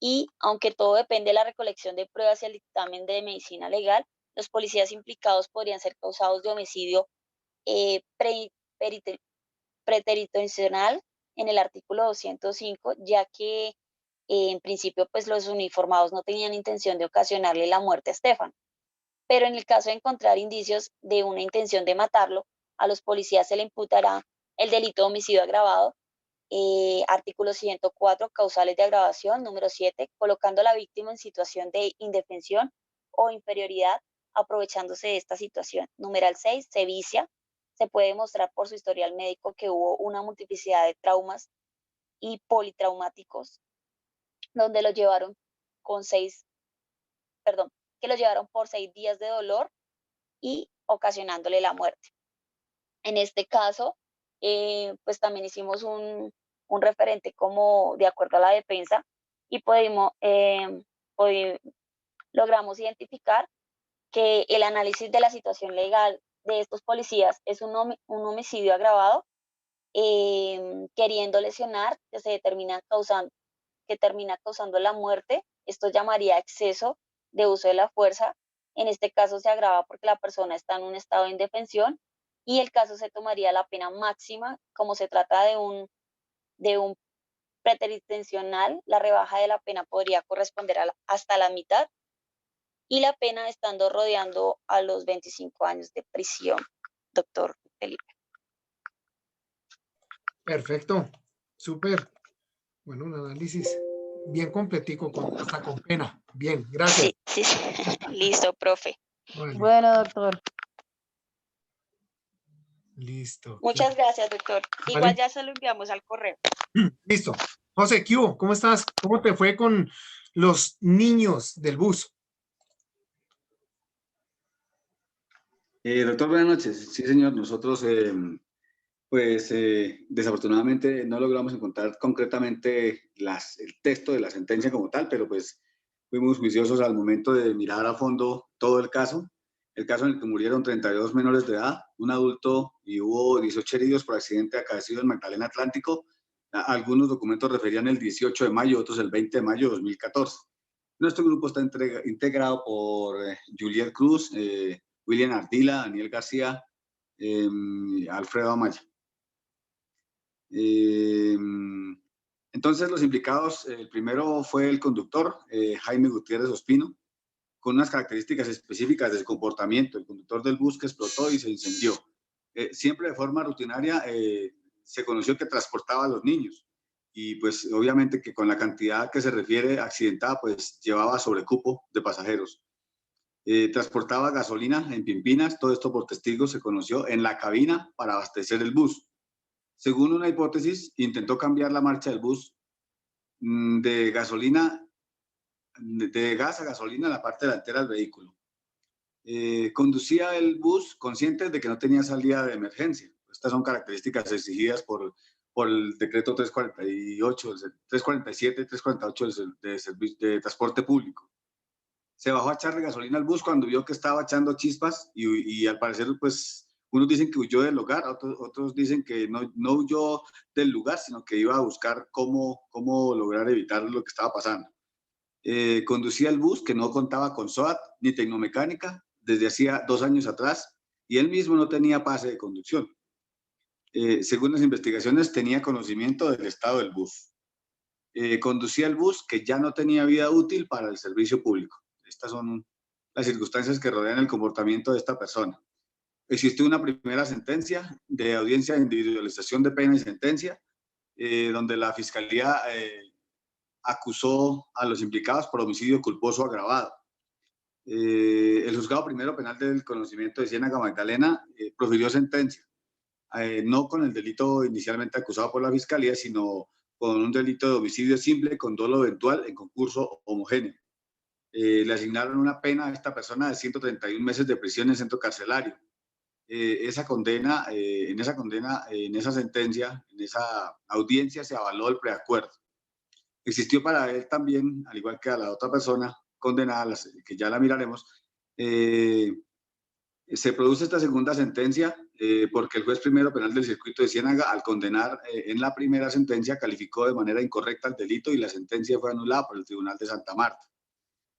y, aunque todo depende de la recolección de pruebas y el dictamen de medicina legal, los policías implicados podrían ser causados de homicidio preterintencional en el artículo 205, ya que en principio pues los uniformados no tenían intención de ocasionarle la muerte a Estefan. Pero en el caso de encontrar indicios de una intención de matarlo, a los policías se le imputará el delito de homicidio agravado, artículo 104, causales de agravación, número 7, colocando a la víctima en situación de indefensión o inferioridad, aprovechándose de esta situación. Numeral 6, sevicia. Se puede demostrar por su historial médico que hubo una multiplicidad de traumas y politraumáticos, donde lo llevaron por 6 días de dolor y ocasionándole la muerte. En este caso, pues también hicimos un referente como de acuerdo a la defensa y logramos identificar que el análisis de la situación legal de estos policías es un homicidio agravado, queriendo lesionar, que termina causando la muerte. Esto llamaría exceso de uso de la fuerza. En este caso se agrava porque la persona está en un estado de indefensión y el caso se tomaría la pena máxima. Como se trata de un preterintencional, la rebaja de la pena podría corresponder hasta la mitad, y la pena estando rodeando a los 25 años de prisión, doctor Felipe. Perfecto, súper. Bueno, un análisis bien completico, hasta con pena. Bien, gracias. Sí. Listo, profe. Bueno, doctor. Listo. Muchas gracias, doctor. Vale. Igual ya se lo enviamos al correo. Listo. José, ¿qué hubo? ¿Cómo estás? ¿Cómo te fue con los niños del bus? Doctor, buenas noches. Sí, señor. Nosotros, desafortunadamente no logramos encontrar concretamente el texto de la sentencia como tal, pero pues fuimos juiciosos al momento de mirar a fondo todo el caso en el que murieron 32 menores de edad, un adulto, y hubo 18 heridos por accidente acaecido en Magdalena Atlántico. Algunos documentos referían el 18 de mayo, otros el 20 de mayo de 2014. Nuestro grupo está integrado por Juliet Cruz, William Ardila, Daniel García, Alfredo Amaya. Entonces los implicados, el primero fue el conductor, Jaime Gutiérrez Ospino, con unas características específicas del comportamiento, el conductor del bus que explotó y se incendió. Siempre de forma rutinaria se conoció que transportaba a los niños y pues obviamente que con la cantidad que se refiere accidentada pues llevaba sobrecupo de pasajeros. Transportaba gasolina en Pimpinas, todo esto por testigos se conoció, en la cabina para abastecer el bus. Según una hipótesis, intentó cambiar la marcha del bus de gas a gasolina en la parte delantera del vehículo. Conducía el bus consciente de que no tenía salida de emergencia. Estas son características exigidas por el decreto 347, 348 de transporte público. Se bajó a echarle gasolina al bus cuando vio que estaba echando chispas y al parecer, pues, unos dicen que huyó del lugar, otros dicen que no huyó del lugar, sino que iba a buscar cómo lograr evitar lo que estaba pasando. Conducía el bus que no contaba con SOAT ni tecnomecánica desde hacía 2 años atrás. y él mismo no tenía pase de conducción. Según las investigaciones, tenía conocimiento del estado del bus. Conducía el bus que ya no tenía vida útil para el servicio público. Estas son las circunstancias que rodean el comportamiento de esta persona. Existe una primera sentencia de audiencia de individualización de pena y sentencia, donde la Fiscalía acusó a los implicados por homicidio culposo agravado. El juzgado primero penal del conocimiento de Ciénaga Magdalena profirió sentencia, no con el delito inicialmente acusado por la Fiscalía, sino con un delito de homicidio simple con dolo eventual en concurso homogéneo. Le asignaron una pena a esta persona de 131 meses de prisión en centro carcelario. En esa sentencia, en esa audiencia se avaló el preacuerdo. Existió para él también, al igual que a la otra persona condenada, que ya la miraremos, se produce esta segunda sentencia porque el juez primero penal del circuito de Ciénaga, al condenar en la primera sentencia, calificó de manera incorrecta el delito y la sentencia fue anulada por el Tribunal de Santa Marta.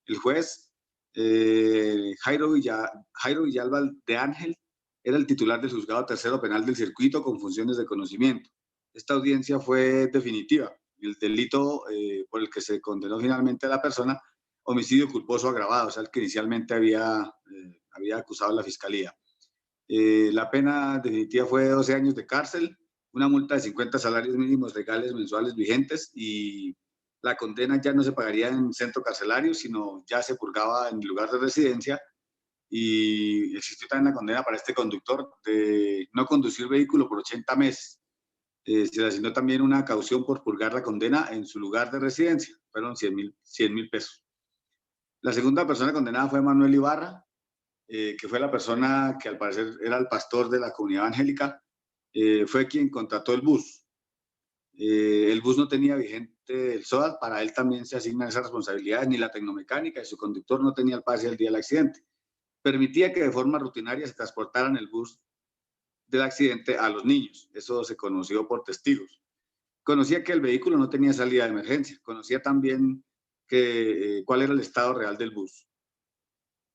El juez Jairo Villalba de Ángel era el titular del juzgado tercero penal del circuito con funciones de conocimiento. Esta audiencia fue definitiva. El delito por el que se condenó finalmente a la persona, homicidio culposo agravado, o sea, el que inicialmente había acusado a la Fiscalía. La pena definitiva fue de 12 años de cárcel, una multa de 50 salarios mínimos legales mensuales vigentes y la condena ya no se pagaría en centro carcelario, sino ya se purgaba en el lugar de residencia. Y existió también la condena para este conductor de no conducir vehículo por 80 meses. Se le asignó también una caución por purgar la condena en su lugar de residencia. Fueron 100.000 pesos. La segunda persona condenada fue Manuel Ibarra, que fue la persona que al parecer era el pastor de la comunidad evangélica. Fue quien contrató el bus. El bus no tenía vigente el SOAT, para él también se asignan esas responsabilidades, ni la tecnomecánica, y su conductor no tenía el pase el día del accidente. Permitía que de forma rutinaria se transportaran el bus del accidente a los niños. Eso se conoció por testigos. Conocía que el vehículo no tenía salida de emergencia. Conocía también cuál era el estado real del bus.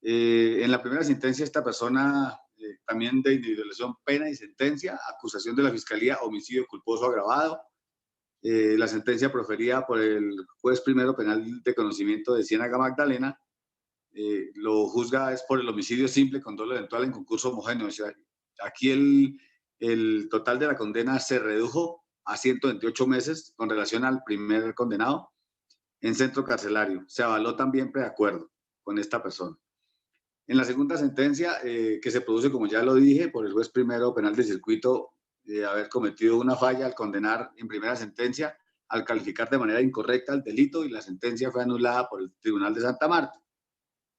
En la primera sentencia, esta persona también de individualización, pena y sentencia, acusación de la Fiscalía, homicidio culposo agravado. La sentencia proferida por el juez primero penal de conocimiento de Ciénaga Magdalena, lo juzga es por el homicidio simple con dolo eventual en concurso homogéneo. O sea, aquí el total de la condena se redujo a 128 meses con relación al primer condenado en centro carcelario. Se avaló también preacuerdo con esta persona. En la segunda sentencia, que se produce, como ya lo dije, por el juez primero penal de circuito de haber cometido una falla al condenar en primera sentencia, al calificar de manera incorrecta el delito, y la sentencia fue anulada por el Tribunal de Santa Marta.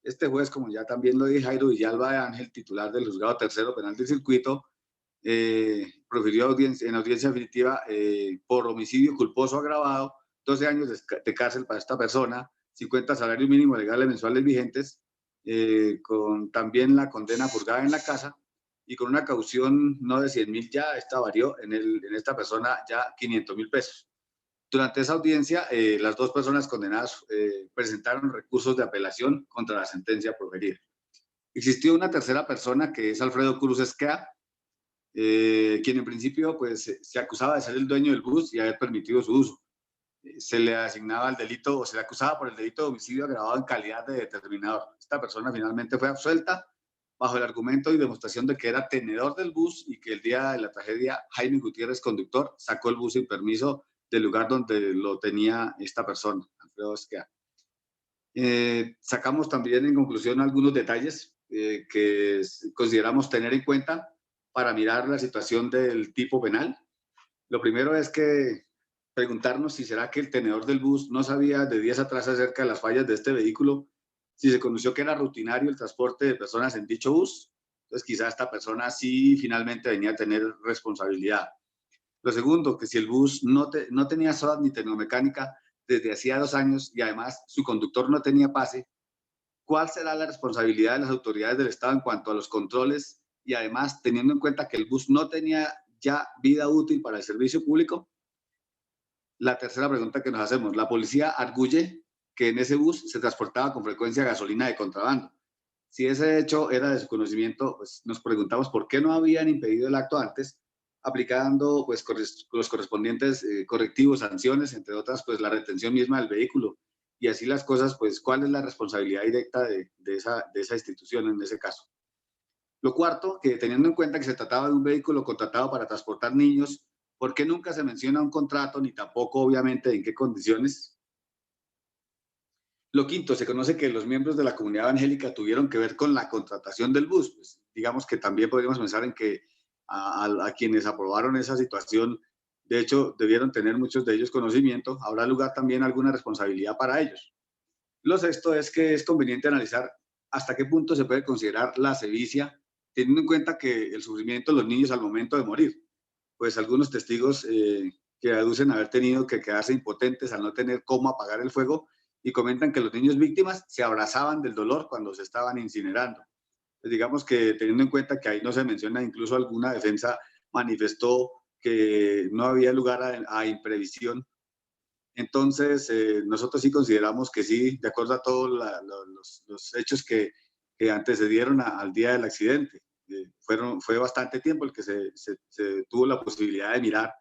Este juez, como ya también lo dije, Jairo Villalba de Ángel, titular del juzgado tercero penal del circuito, profirió en audiencia definitiva por homicidio culposo agravado, 12 años de cárcel para esta persona, 50 salarios mínimos legales mensuales vigentes, con también la condena purgada en la casa y con una caución no de 100.000 ya, esta varió en esta persona ya 500.000 pesos. Durante esa audiencia, las dos personas condenadas presentaron recursos de apelación contra la sentencia proferida. Existió una tercera persona, que es Alfredo Cruz Esquea, quien en principio pues, se acusaba de ser el dueño del bus y haber permitido su uso. Se le asignaba el delito, o se le acusaba por el delito de homicidio agravado en calidad de determinador. Esta persona finalmente fue absuelta bajo el argumento y demostración de que era tenedor del bus y que el día de la tragedia Jaime Gutiérrez, conductor, sacó el bus sin permiso del lugar donde lo tenía esta persona, Alfredo Esquea. Sacamos también en conclusión algunos detalles que consideramos tener en cuenta para mirar la situación del tipo penal. Lo primero es que preguntarnos si será que el tenedor del bus no sabía de días atrás acerca de las fallas de este vehículo, si se conoció que era rutinario el transporte de personas en dicho bus. Entonces quizá esta persona sí finalmente venía a tener responsabilidad. Lo segundo, que si el bus no tenía SOAT ni tecnomecánica desde hacía 2 años y además su conductor no tenía pase, ¿cuál será la responsabilidad de las autoridades del Estado en cuanto a los controles y además teniendo en cuenta que el bus no tenía ya vida útil para el servicio público? La tercera pregunta que nos hacemos, la policía arguye que en ese bus se transportaba con frecuencia gasolina de contrabando. Si ese hecho era de su conocimiento, pues nos preguntamos por qué no habían impedido el acto antes, aplicando pues los correspondientes correctivos, sanciones, entre otras, pues la retención misma del vehículo. Y así las cosas, pues, ¿cuál es la responsabilidad directa de esa institución en ese caso? Lo cuarto, que teniendo en cuenta que se trataba de un vehículo contratado para transportar niños, ¿por qué nunca se menciona un contrato, ni tampoco, obviamente, en qué condiciones? Lo quinto, se conoce que los miembros de la comunidad evangélica tuvieron que ver con la contratación del bus. Pues, digamos que también podríamos pensar en que a quienes aprobaron esa situación, de hecho, debieron tener muchos de ellos conocimiento. Habrá lugar también alguna responsabilidad para ellos. Lo sexto es que es conveniente analizar hasta qué punto se puede considerar la sevicia, teniendo en cuenta que el sufrimiento de los niños al momento de morir. Pues algunos testigos que aducen haber tenido que quedarse impotentes al no tener cómo apagar el fuego, y comentan que los niños víctimas se abrazaban del dolor cuando se estaban incinerando. Pues digamos que teniendo en cuenta que ahí no se menciona, incluso alguna defensa manifestó que no había lugar a imprevisión. Entonces, nosotros sí consideramos que sí, de acuerdo a todos los hechos que antecedieron al día del accidente. Fue bastante tiempo el que se tuvo la posibilidad de mirar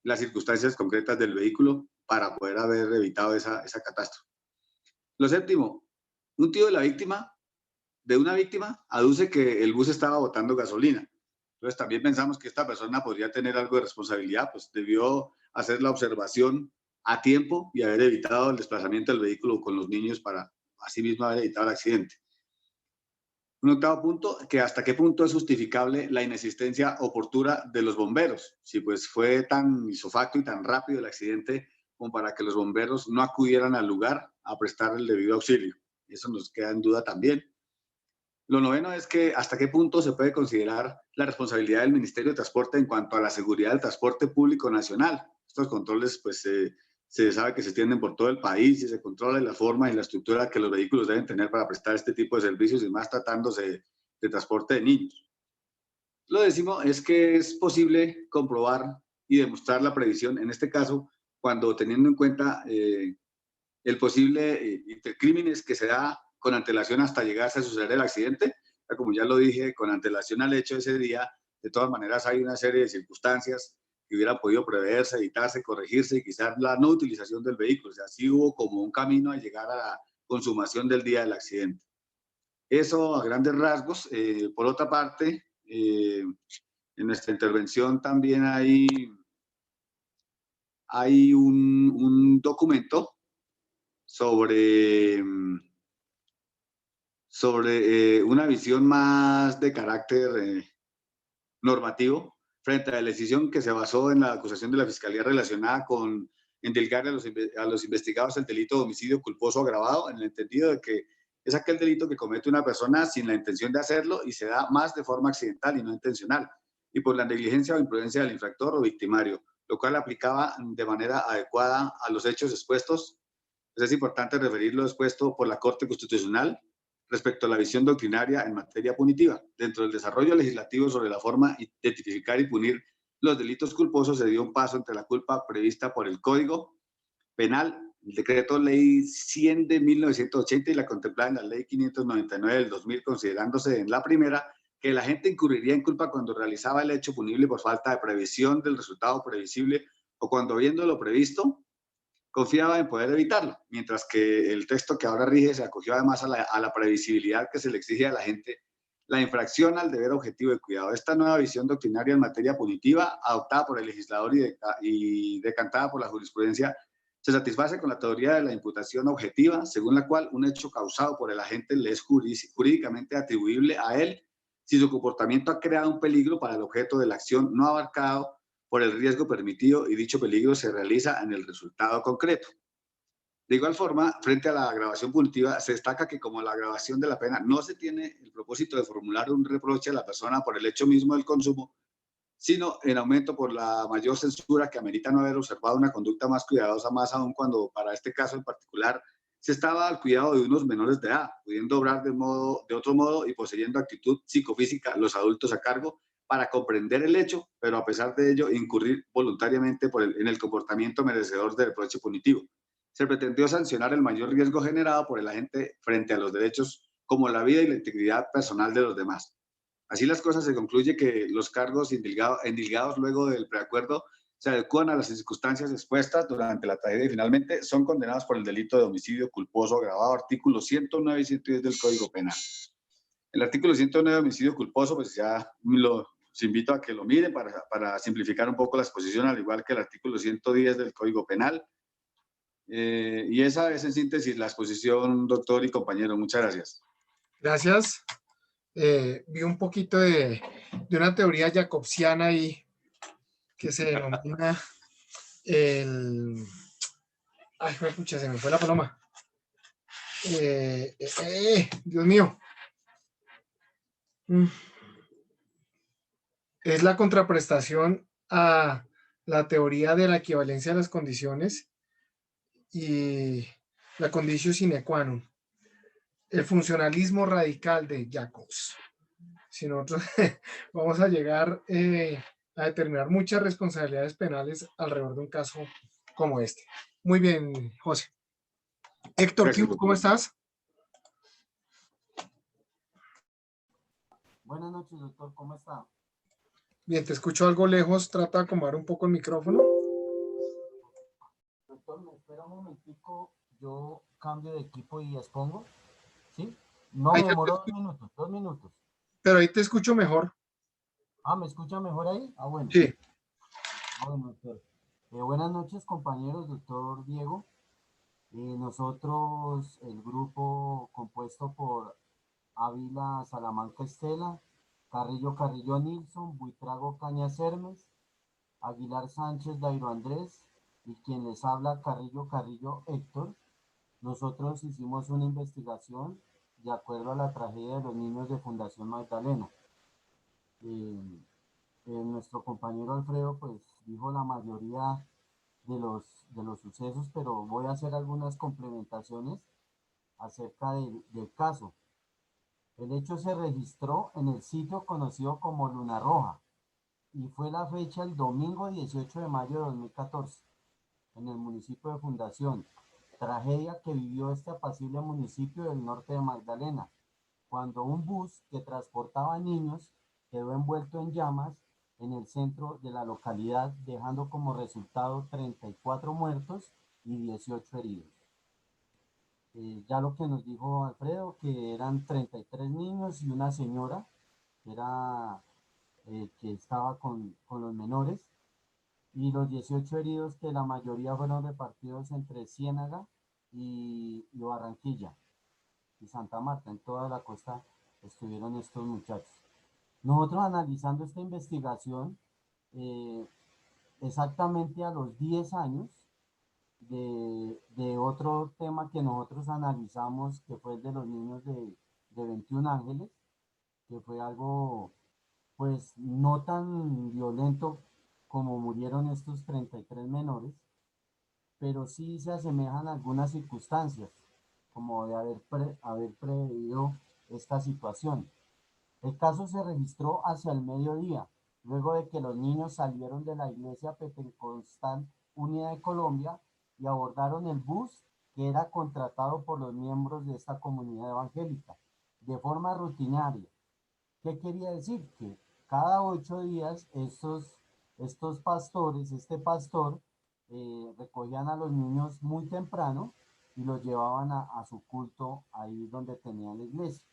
las circunstancias concretas del vehículo para poder haber evitado esa catástrofe. Lo séptimo, un tío de una víctima aduce que el bus estaba botando gasolina. Entonces también pensamos que esta persona podría tener algo de responsabilidad, pues debió hacer la observación a tiempo y haber evitado el desplazamiento del vehículo con los niños para así mismo haber evitado el accidente. Un octavo punto, que hasta qué punto es justificable la inexistencia oportuna de los bomberos. Si pues fue tan isofacto y tan rápido el accidente como para que los bomberos no acudieran al lugar a prestar el debido auxilio. Eso nos queda en duda también. Lo noveno es que hasta qué punto se puede considerar la responsabilidad del Ministerio de Transporte en cuanto a la seguridad del transporte público nacional. Estos controles pues se sabe que se extienden por todo el país y se controla la forma y la estructura que los vehículos deben tener para prestar este tipo de servicios, y más tratándose de transporte de niños. Lo décimo es que es posible comprobar y demostrar la previsión, en este caso, cuando teniendo en cuenta el posible intercrímenes que se da con antelación hasta llegarse a suceder el accidente. Como ya lo dije, con antelación al hecho de ese día, de todas maneras hay una serie de circunstancias que hubieran podido preverse, evitarse, corregirse, y quizás la no utilización del vehículo. O sea, sí hubo como un camino a llegar a la consumación del día del accidente. Eso a grandes rasgos. Por otra parte, en nuestra intervención también hay un documento sobre una visión más de carácter normativo frente a la decisión que se basó en la acusación de la Fiscalía relacionada con endilgar a los investigados el delito de homicidio culposo agravado, en el entendido de que es aquel delito que comete una persona sin la intención de hacerlo y se da más de forma accidental y no intencional, y por la negligencia o imprudencia del infractor o victimario, lo cual aplicaba de manera adecuada a los hechos expuestos. Es importante referir lo expuesto por la Corte Constitucional respecto a la visión doctrinaria en materia punitiva. Dentro del desarrollo legislativo sobre la forma de identificar y punir los delitos culposos, se dio un paso entre la culpa prevista por el Código Penal, el Decreto Ley 100 de 1980 y la contemplada en la Ley 599 del 2000, considerándose en la primera que la gente incurriría en culpa cuando realizaba el hecho punible por falta de previsión del resultado previsible o cuando, viéndolo previsto, confiaba en poder evitarlo, mientras que el texto que ahora rige se acogió además a la previsibilidad que se le exige a la gente, la infracción al deber objetivo de cuidado. Esta nueva visión doctrinaria en materia punitiva, adoptada por el legislador y decantada por la jurisprudencia, se satisface con la teoría de la imputación objetiva, según la cual un hecho causado por el agente le es jurídicamente atribuible a él si su comportamiento ha creado un peligro para el objeto de la acción no abarcado por el riesgo permitido y dicho peligro se realiza en el resultado concreto. De igual forma, frente a la agravación punitiva, se destaca que como la agravación de la pena no se tiene el propósito de formular un reproche a la persona por el hecho mismo del consumo, sino en aumento por la mayor censura que amerita no haber observado una conducta más cuidadosa, más aún cuando para este caso en particular se estaba al cuidado de unos menores de edad, pudiendo obrar de otro modo y poseyendo actitud psicofísica los adultos a cargo para comprender el hecho, pero a pesar de ello incurrir voluntariamente en el comportamiento merecedor de reproche punitivo. Se pretendió sancionar el mayor riesgo generado por el agente frente a los derechos como la vida y la integridad personal de los demás. Así las cosas, se concluye que los cargos endilgados luego del preacuerdo se adecuan a las circunstancias expuestas durante la tragedia y finalmente son condenados por el delito de homicidio culposo agravado, artículos 109 y 110 del Código Penal. El artículo 109 de homicidio culposo, pues ya los invito a que lo miren para simplificar un poco la exposición, al igual que el artículo 110 del Código Penal. Y esa es en síntesis la exposición, doctor y compañero. Muchas gracias. Gracias. Vi un poquito de una teoría jacobsiana ahí que se denomina el... Ay, pucha, se me fue la paloma. Dios mío. Es la contraprestación a la teoría de la equivalencia de las condiciones y la conditio sine qua non. El funcionalismo radical de Jacobs. Si nosotros vamos a llegar a determinar muchas responsabilidades penales alrededor de un caso como este. Muy bien, José. Héctor, ¿cómo estás? Buenas noches, doctor, ¿cómo está? Bien, te escucho algo lejos, trata de acomodar un poco el micrófono. Doctor, me espera un momentico, yo cambio de equipo y expongo, ¿sí? No me demoro 2 minutos. Pero ahí te escucho mejor. Ah, ¿me escucha mejor ahí? Ah, bueno. Sí. Bueno, doctor. Buenas noches, compañeros, doctor Diego. Nosotros, el grupo compuesto por Ávila Salamanca Estela, Carrillo Nilson, Buitrago Cañas Hermes, Aguilar Sánchez Dairo Andrés y quien les habla Carrillo Héctor. Nosotros hicimos una investigación de acuerdo a la tragedia de los niños de Fundación Magdalena. Nuestro compañero Alfredo pues dijo la mayoría de los sucesos, pero voy a hacer algunas complementaciones acerca del caso. El hecho se registró en el sitio conocido como Luna Roja y fue la fecha el domingo 18 de mayo de 2014 en el municipio de Fundación. Tragedia que vivió este apacible municipio del norte de Magdalena, cuando un bus que transportaba niños quedó envuelto en llamas en el centro de la localidad, dejando como resultado 34 muertos y 18 heridos. Ya lo que nos dijo Alfredo, que eran 33 niños y una señora que estaba con los menores, y los 18 heridos, que la mayoría fueron repartidos entre Ciénaga y Barranquilla y Santa Marta. En toda la costa estuvieron estos muchachos. Nosotros analizando esta investigación, exactamente a los 10 años de otro tema que nosotros analizamos, que fue el de los niños de 21 Ángeles, que fue algo pues no tan violento como murieron estos 33 menores, pero sí se asemejan a algunas circunstancias, como de haber previsto esta situación. El caso se registró hacia el mediodía, luego de que los niños salieron de la iglesia Pentecostal Unida de Colombia y abordaron el bus que era contratado por los miembros de esta comunidad evangélica, de forma rutinaria. ¿Qué quería decir? Que cada 8 días estos pastores, este pastor, recogían a los niños muy temprano y los llevaban a su culto ahí donde tenían la iglesia.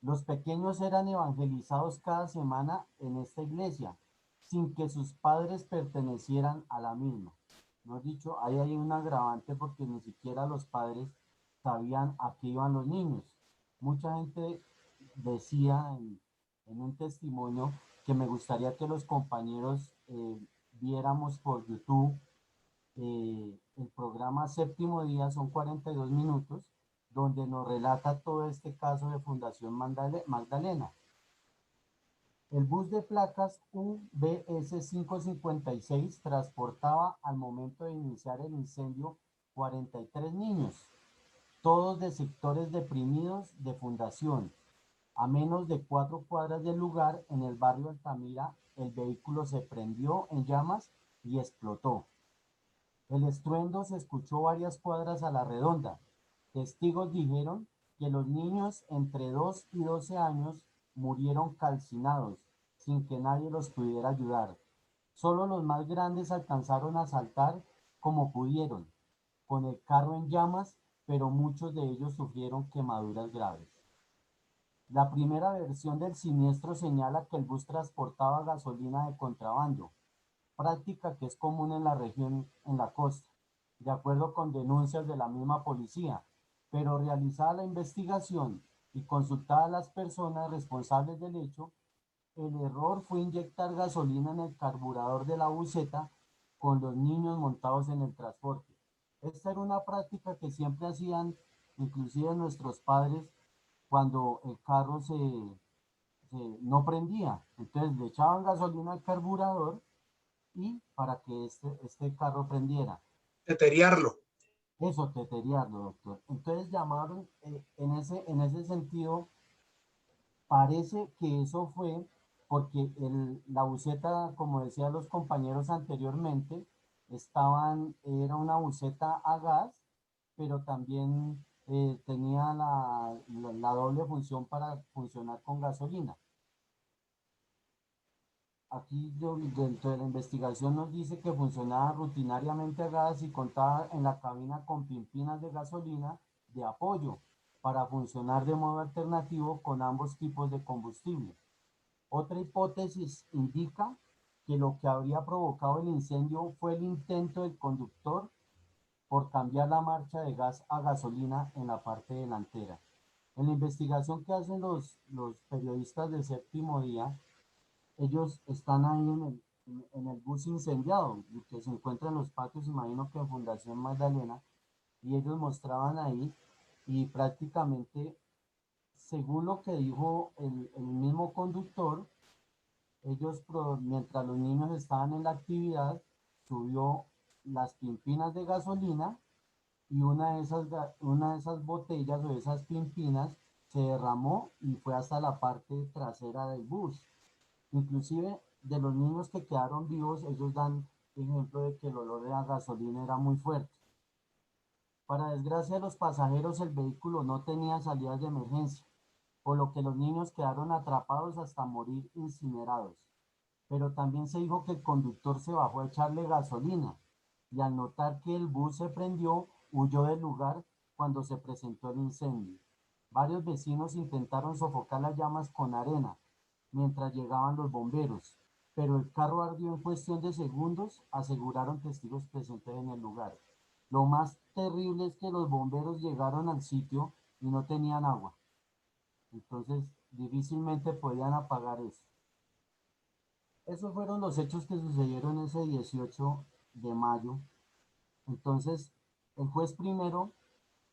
Los pequeños eran evangelizados cada semana en esta iglesia, sin que sus padres pertenecieran a la misma. No he dicho, ahí hay un agravante porque ni siquiera los padres sabían a qué iban los niños. Mucha gente decía en un testimonio que me gustaría que los compañeros viéramos por YouTube el programa Séptimo Día, son 42 minutos, donde nos relata todo este caso de Fundación Magdalena. El bus de placas UBS 556 transportaba al momento de iniciar el incendio 43 niños, todos de sectores deprimidos de Fundación. A menos de 4 cuadras del lugar, en el barrio Altamira, el vehículo se prendió en llamas y explotó. El estruendo se escuchó varias cuadras a la redonda. Testigos dijeron que los niños entre 2 y 12 años murieron calcinados, sin que nadie los pudiera ayudar. Solo los más grandes alcanzaron a saltar como pudieron, con el carro en llamas, pero muchos de ellos sufrieron quemaduras graves. La primera versión del siniestro señala que el bus transportaba gasolina de contrabando, práctica que es común en la región, en la costa, de acuerdo con denuncias de la misma policía, pero realizada la investigación y consultada a las personas responsables del hecho, el error fue inyectar gasolina en el carburador de la buseta con los niños montados en el transporte. Esta era una práctica que siempre hacían, inclusive nuestros padres, cuando el carro no prendía. Entonces le echaban gasolina al carburador y para que este carro prendiera. Teteriarlo. Eso, teteriarlo, doctor. Entonces llamaron, en ese sentido, parece que eso fue porque la buseta, como decían los compañeros anteriormente, era una buseta a gas, pero también tenía la doble función para funcionar con gasolina. Aquí dentro de la investigación nos dice que funcionaba rutinariamente a gas y contaba en la cabina con pimpinas de gasolina de apoyo para funcionar de modo alternativo con ambos tipos de combustible. Otra hipótesis indica que lo que habría provocado el incendio fue el intento del conductor por cambiar la marcha de gas a gasolina en la parte delantera. En la investigación que hacen los periodistas de Séptimo Día, ellos están ahí en el bus incendiado, que se encuentra en los patios, imagino que en Fundación Magdalena, y ellos mostraban ahí, y prácticamente, según lo que dijo el mismo conductor, ellos, mientras los niños estaban en la actividad, subió las pimpinas de gasolina y una de esas botellas o esas pimpinas se derramó y fue hasta la parte trasera del bus. Inclusive de los niños que quedaron vivos, ellos dan ejemplo de que el olor de la gasolina era muy fuerte. Para desgracia de los pasajeros, el vehículo no tenía salidas de emergencia, por lo que los niños quedaron atrapados hasta morir incinerados. Pero también se dijo que el conductor se bajó a echarle gasolina y al notar que el bus se prendió, huyó del lugar cuando se presentó el incendio. Varios vecinos intentaron sofocar las llamas con arena mientras llegaban los bomberos, pero el carro ardió en cuestión de segundos, aseguraron testigos presentes en el lugar. Lo más terrible es que los bomberos llegaron al sitio y no tenían agua. Entonces, difícilmente podían apagar eso. Esos fueron los hechos que sucedieron ese 18 de mayo. Entonces, el juez primero,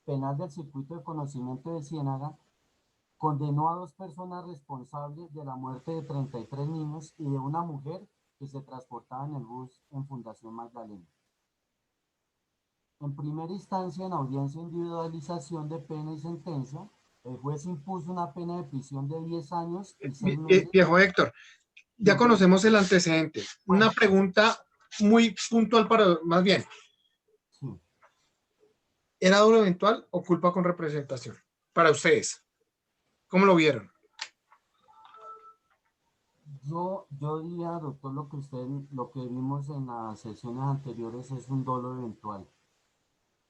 penal del circuito de conocimiento de Ciénaga, condenó a 2 personas responsables de la muerte de 33 niños y de una mujer que se transportaba en el bus en Fundación Magdalena. En primera instancia, en audiencia de individualización de pena y sentencia, el juez impuso una pena de prisión de 10 años y 6 meses. Viejo Héctor, ya conocemos el antecedente. Una pregunta muy puntual más bien. Sí. ¿Era dolo eventual o culpa con representación? Para ustedes. ¿Cómo lo vieron? Yo diría, doctor, lo que vimos en las sesiones anteriores es un dolo eventual.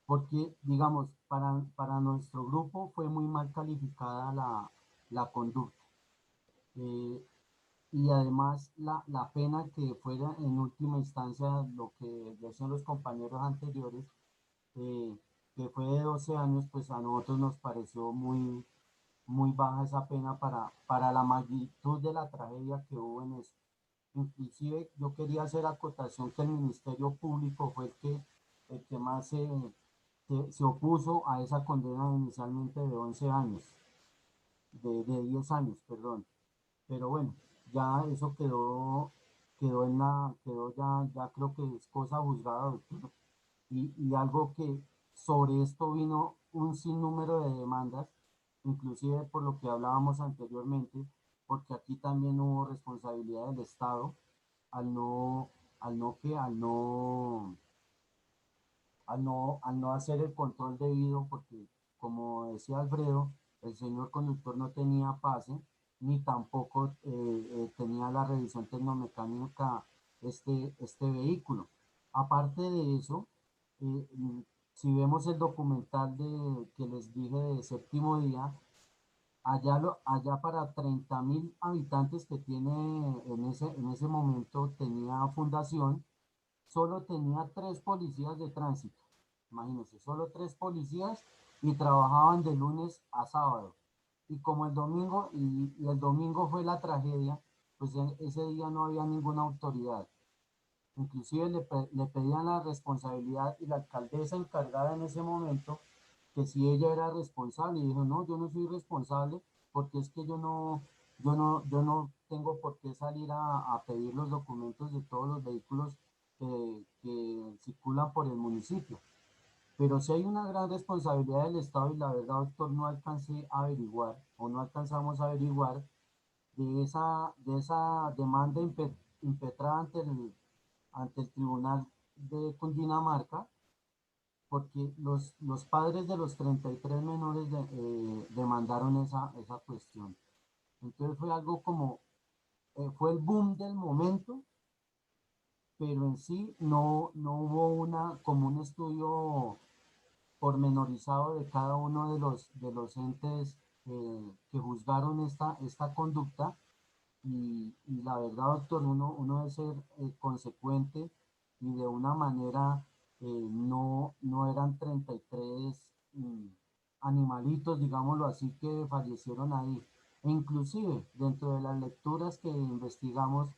Porque, digamos, para nuestro grupo fue muy mal calificada la conducta. Y además la pena que fuera en última instancia, lo que decían los compañeros anteriores, que fue de 12 años, pues a nosotros nos pareció muy baja esa pena para la magnitud de la tragedia que hubo en eso. Inclusive yo quería hacer acotación que el Ministerio Público fue el que más se opuso a esa condena inicialmente de 11 años, de 10 años, perdón. Pero bueno, ya eso quedó ya creo que es cosa juzgada, doctor. Y algo que sobre esto vino un sinnúmero de demandas, inclusive por lo que hablábamos anteriormente, porque aquí también hubo responsabilidad del Estado al no hacer el control debido, porque como decía Alfredo, el señor conductor no tenía pase, ni tampoco tenía la revisión tecnomecánica este vehículo. Aparte de eso, si vemos el documental que les dije de Séptimo Día, allá para 30.000 habitantes que tiene en ese momento tenía fundación, solo tenía 3 policías de tránsito. Imagínense, solo 3 policías y trabajaban de lunes a sábado. Y como el domingo, y el domingo fue la tragedia, pues ese día no había ninguna autoridad. Inclusive le pedían la responsabilidad y la alcaldesa encargada en ese momento que si ella era responsable, y dijo, no, yo no soy responsable porque es que yo no tengo por qué salir a pedir los documentos de todos los vehículos que circulan por el municipio. Pero sí hay una gran responsabilidad del Estado y la verdad, doctor, no alcancé a averiguar o no alcanzamos a averiguar de esa demanda impetrada ante el Tribunal de Cundinamarca, porque los padres de los 33 menores demandaron esa cuestión. Entonces fue algo como, fue el boom del momento, pero en sí no hubo como un estudio pormenorizado de cada uno de los entes que juzgaron esta conducta. Y la verdad, doctor, uno debe ser consecuente y de una manera no eran 33 animalitos, digámoslo así, que fallecieron ahí. E inclusive, dentro de las lecturas que investigamos,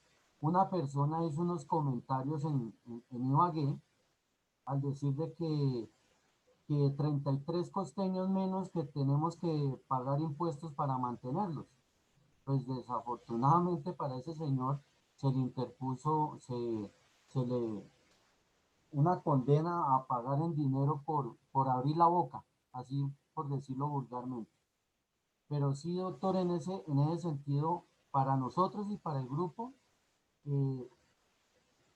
una persona hizo unos comentarios en Ibagué al decir de que 33 costeños menos que tenemos que pagar impuestos para mantenerlos. Pues desafortunadamente para ese señor se le interpuso una condena a pagar en dinero por abrir la boca, así por decirlo vulgarmente. Pero sí, doctor, en ese sentido, para nosotros y para el grupo,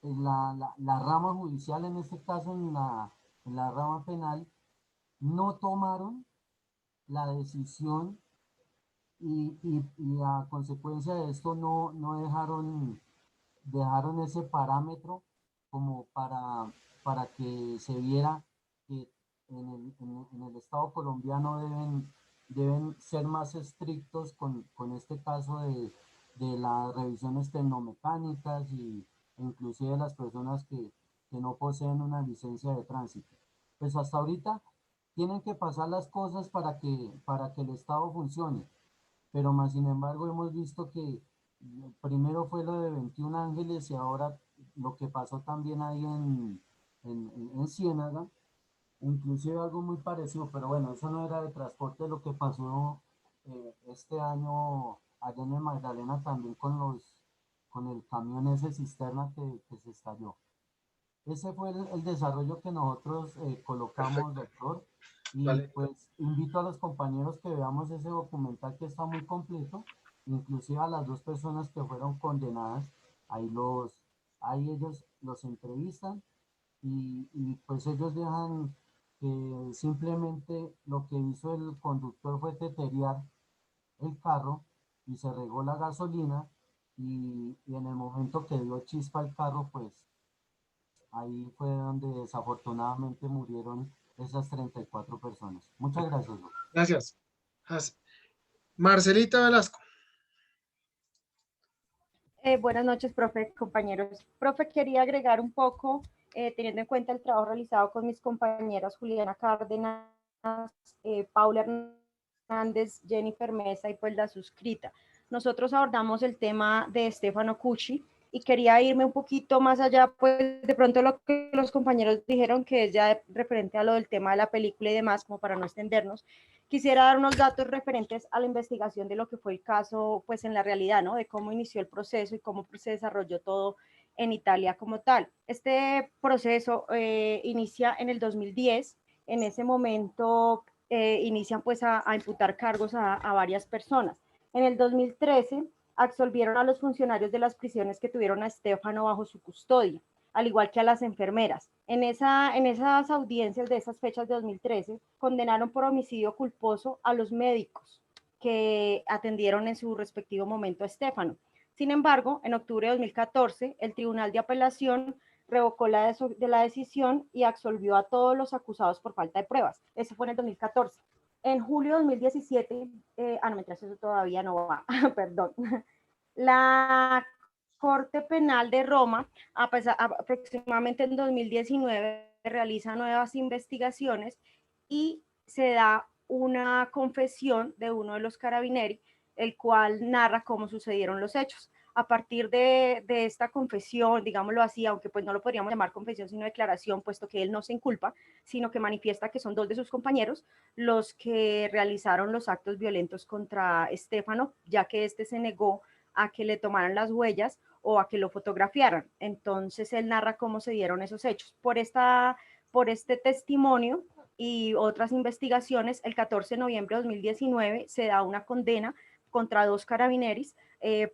la rama judicial, en este caso en la rama penal, no tomaron la decisión y a consecuencia de esto no dejaron ese parámetro como para que se viera que en el Estado colombiano deben ser más estrictos con este caso de las revisiones tecnomecánicas e inclusive las personas que no poseen una licencia de tránsito. Pues hasta ahorita tienen que pasar las cosas para que el Estado funcione. Pero más sin embargo hemos visto que primero fue lo de 21 Ángeles y ahora lo que pasó también ahí en Ciénaga, inclusive algo muy parecido, pero bueno, eso no era de transporte, lo que pasó este año allá en el Magdalena también con el camión ese cisterna que se estalló. Ese fue el desarrollo que nosotros colocamos, doctor. Y pues invito a los compañeros que veamos ese documental que está muy completo, inclusive a las 2 personas que fueron condenadas, ahí ellos los entrevistan y pues ellos dejan que simplemente lo que hizo el conductor fue teterear el carro y se regó la gasolina y en el momento que dio chispa el carro, pues ahí fue donde desafortunadamente murieron esas 34 personas. Muchas gracias. Gracias. Marcelita Velasco. Buenas noches, profe, compañeros. Profe, quería agregar un poco, teniendo en cuenta el trabajo realizado con mis compañeras Juliana Cárdenas, Paula Hernández, Jennifer Mesa y pues la suscrita. Nosotros abordamos el tema de Stefano Cucci y quería irme un poquito más allá, pues de pronto lo que los compañeros dijeron, que es ya referente a lo del tema de la película y demás, como para no extendernos. Quisiera dar unos datos referentes a la investigación de lo que fue el caso, pues en la realidad, ¿no? De cómo inició el proceso y cómo se desarrolló todo en Italia como tal. Este proceso inicia en el 2010. En ese momento inician pues a imputar cargos a varias personas. En el 2013 absolvieron a los funcionarios de las prisiones que tuvieron a Stefano bajo su custodia, al igual que a las enfermeras. En esas audiencias de esas fechas de 2013, condenaron por homicidio culposo a los médicos, que atendieron en su respectivo momento a Estefano. Sin embargo, en octubre de 2014, el Tribunal de Apelación revocó la decisión y absolvió a todos los acusados por falta de pruebas. Eso fue en el 2014. En julio de 2017, no, mientras eso todavía no va, perdón. La Corte Penal de Roma, aproximadamente en 2019, realiza nuevas investigaciones y se da una confesión de uno de los carabinieri, el cual narra cómo sucedieron los hechos. A partir de esta confesión, digámoslo así, aunque pues no lo podríamos llamar confesión sino declaración, puesto que él no se inculpa, sino que manifiesta que son dos de sus compañeros los que realizaron los actos violentos contra Estefano, ya que este se negó a que le tomaran las huellas o a que lo fotografiaran. Entonces él narra cómo se dieron esos hechos. Por este testimonio y otras investigaciones, el 14 de noviembre de 2019 se da una condena contra 2 carabineris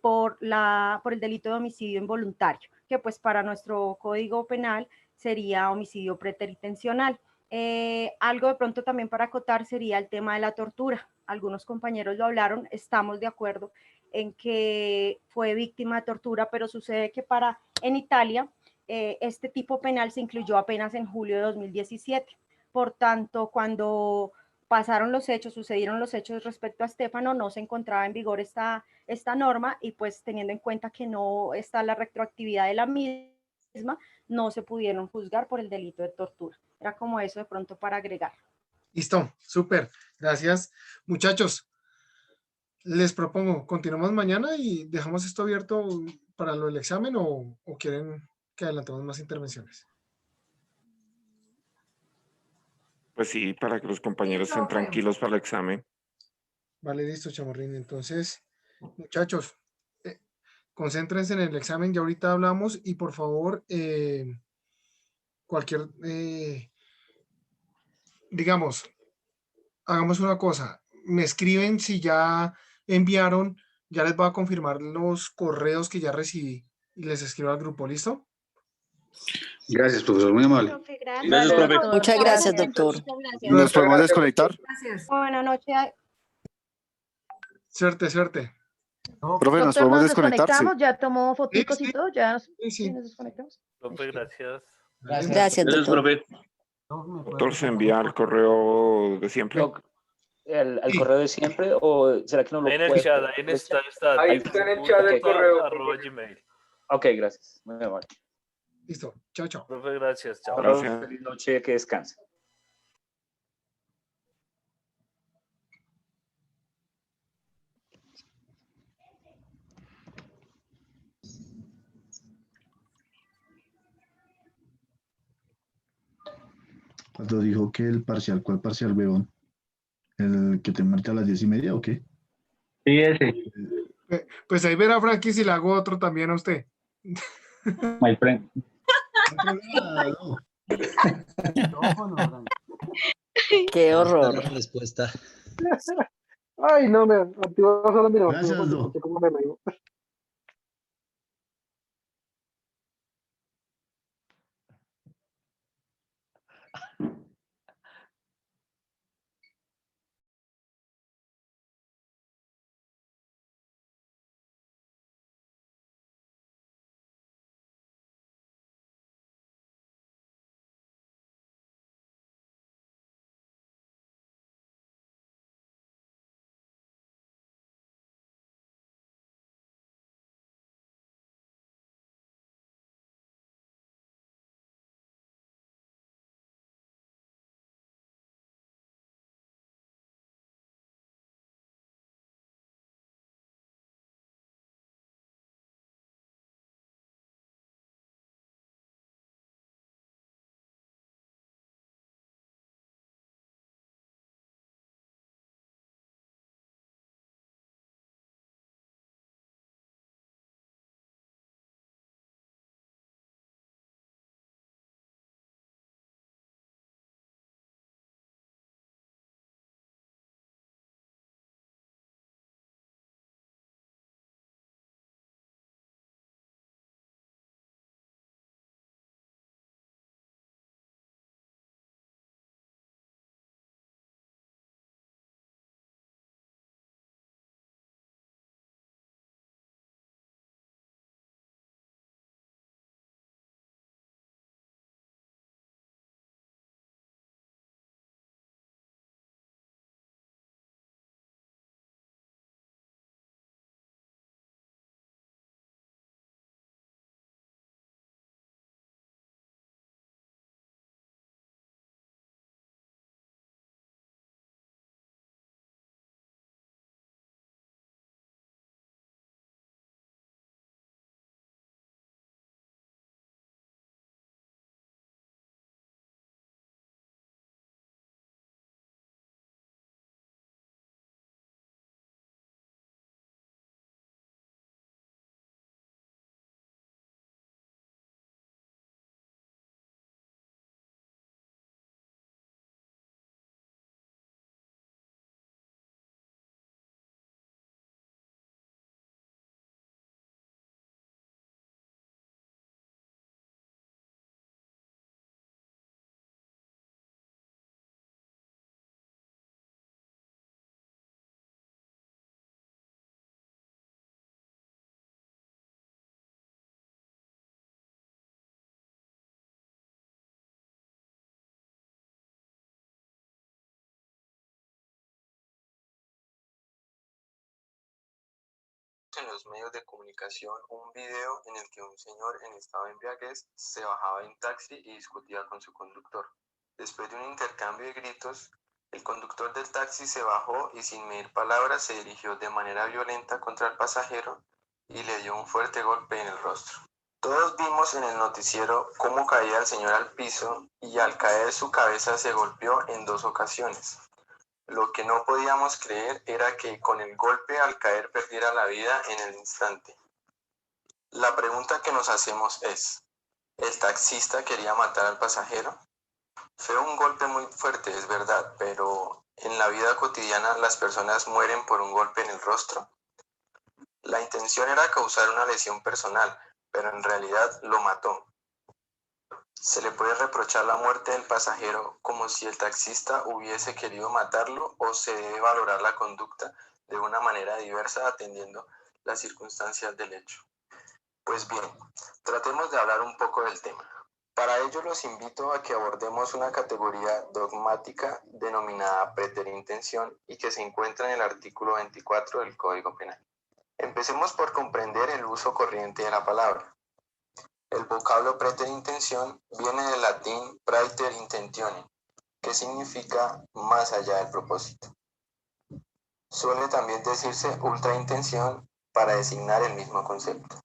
por el delito de homicidio involuntario, que pues para nuestro código penal sería homicidio preteritencional. Algo de pronto también para acotar sería el tema de la tortura. Algunos compañeros lo hablaron, estamos de acuerdo en que fue víctima de tortura, pero sucede que en Italia este tipo penal se incluyó apenas en julio de 2017. Por tanto, cuando sucedieron los hechos respecto a Estefano, no se encontraba en vigor esta norma y pues teniendo en cuenta que no está la retroactividad de la misma, no se pudieron juzgar por el delito de tortura. Era como eso de pronto para agregar. Listo, súper. Gracias. Muchachos, les propongo, continuamos mañana y dejamos esto abierto para lo del examen o quieren que adelantemos más intervenciones. Pues sí, para que los compañeros estén tranquilos para el examen. Vale, listo, Chamorrín. Entonces, muchachos, concéntrense en el examen, ya ahorita hablamos y por favor, digamos, hagamos una cosa, me escriben si ya enviaron, ya les voy a confirmar los correos que ya recibí y les escribo al grupo, ¿listo? Gracias, profesor, muy amable. Gracias, profe. Muchas gracias, doctor. ¿Nos podemos desconectar? Gracias. Buenas noches. Suerte. Profe, ¿nos podemos desconectar? Sí. Ya tomó foticos y todo, ya nos desconectamos. Profe, gracias. Gracias, doctor. profe. Doctor, ¿se envía el correo de siempre? ¿El correo de siempre o será que no lo ahí en el puede? chat, está. Ahí está en el chat del correo. Gmail. Ok, gracias. Muy amable. Listo. Chao. Profe, gracias. Chao. Gracias. Feliz noche, que descanse. Cuando dijo que el parcial, ¿cuál parcial, weón? ¿El que te marca a las 10:30 o qué? Sí, ese. Pues ahí verá Frankie si le hago otro también a usted. My friend. Qué horror. La respuesta. Ay, no, me activó solo mi Gracias, Do. cómo me río. en los medios de comunicación un video en el que un señor en estado de embriaguez se bajaba de un taxi y discutía con su conductor. Después de un intercambio de gritos, el conductor del taxi se bajó y sin medir palabras se dirigió de manera violenta contra el pasajero y le dio un fuerte golpe en el rostro. Todos vimos en el noticiero cómo caía el señor al piso y al caer su cabeza se golpeó en 2 ocasiones. Lo que no podíamos creer era que con el golpe al caer perdiera la vida en el instante. La pregunta que nos hacemos es, ¿el taxista quería matar al pasajero? Fue un golpe muy fuerte, es verdad, pero en la vida cotidiana las personas mueren por un golpe en el rostro. La intención era causar una lesión personal, pero en realidad lo mató. Se le puede reprochar la muerte del pasajero como si el taxista hubiese querido matarlo o se debe valorar la conducta de una manera diversa atendiendo las circunstancias del hecho. Pues bien, tratemos de hablar un poco del tema. Para ello los invito a que abordemos una categoría dogmática denominada preterintención y que se encuentra en el artículo 24 del Código Penal. Empecemos por comprender el uso corriente de la palabra. El vocablo preterintención viene del latín praeter intentione, que significa más allá del propósito. Suele también decirse ultraintención para designar el mismo concepto.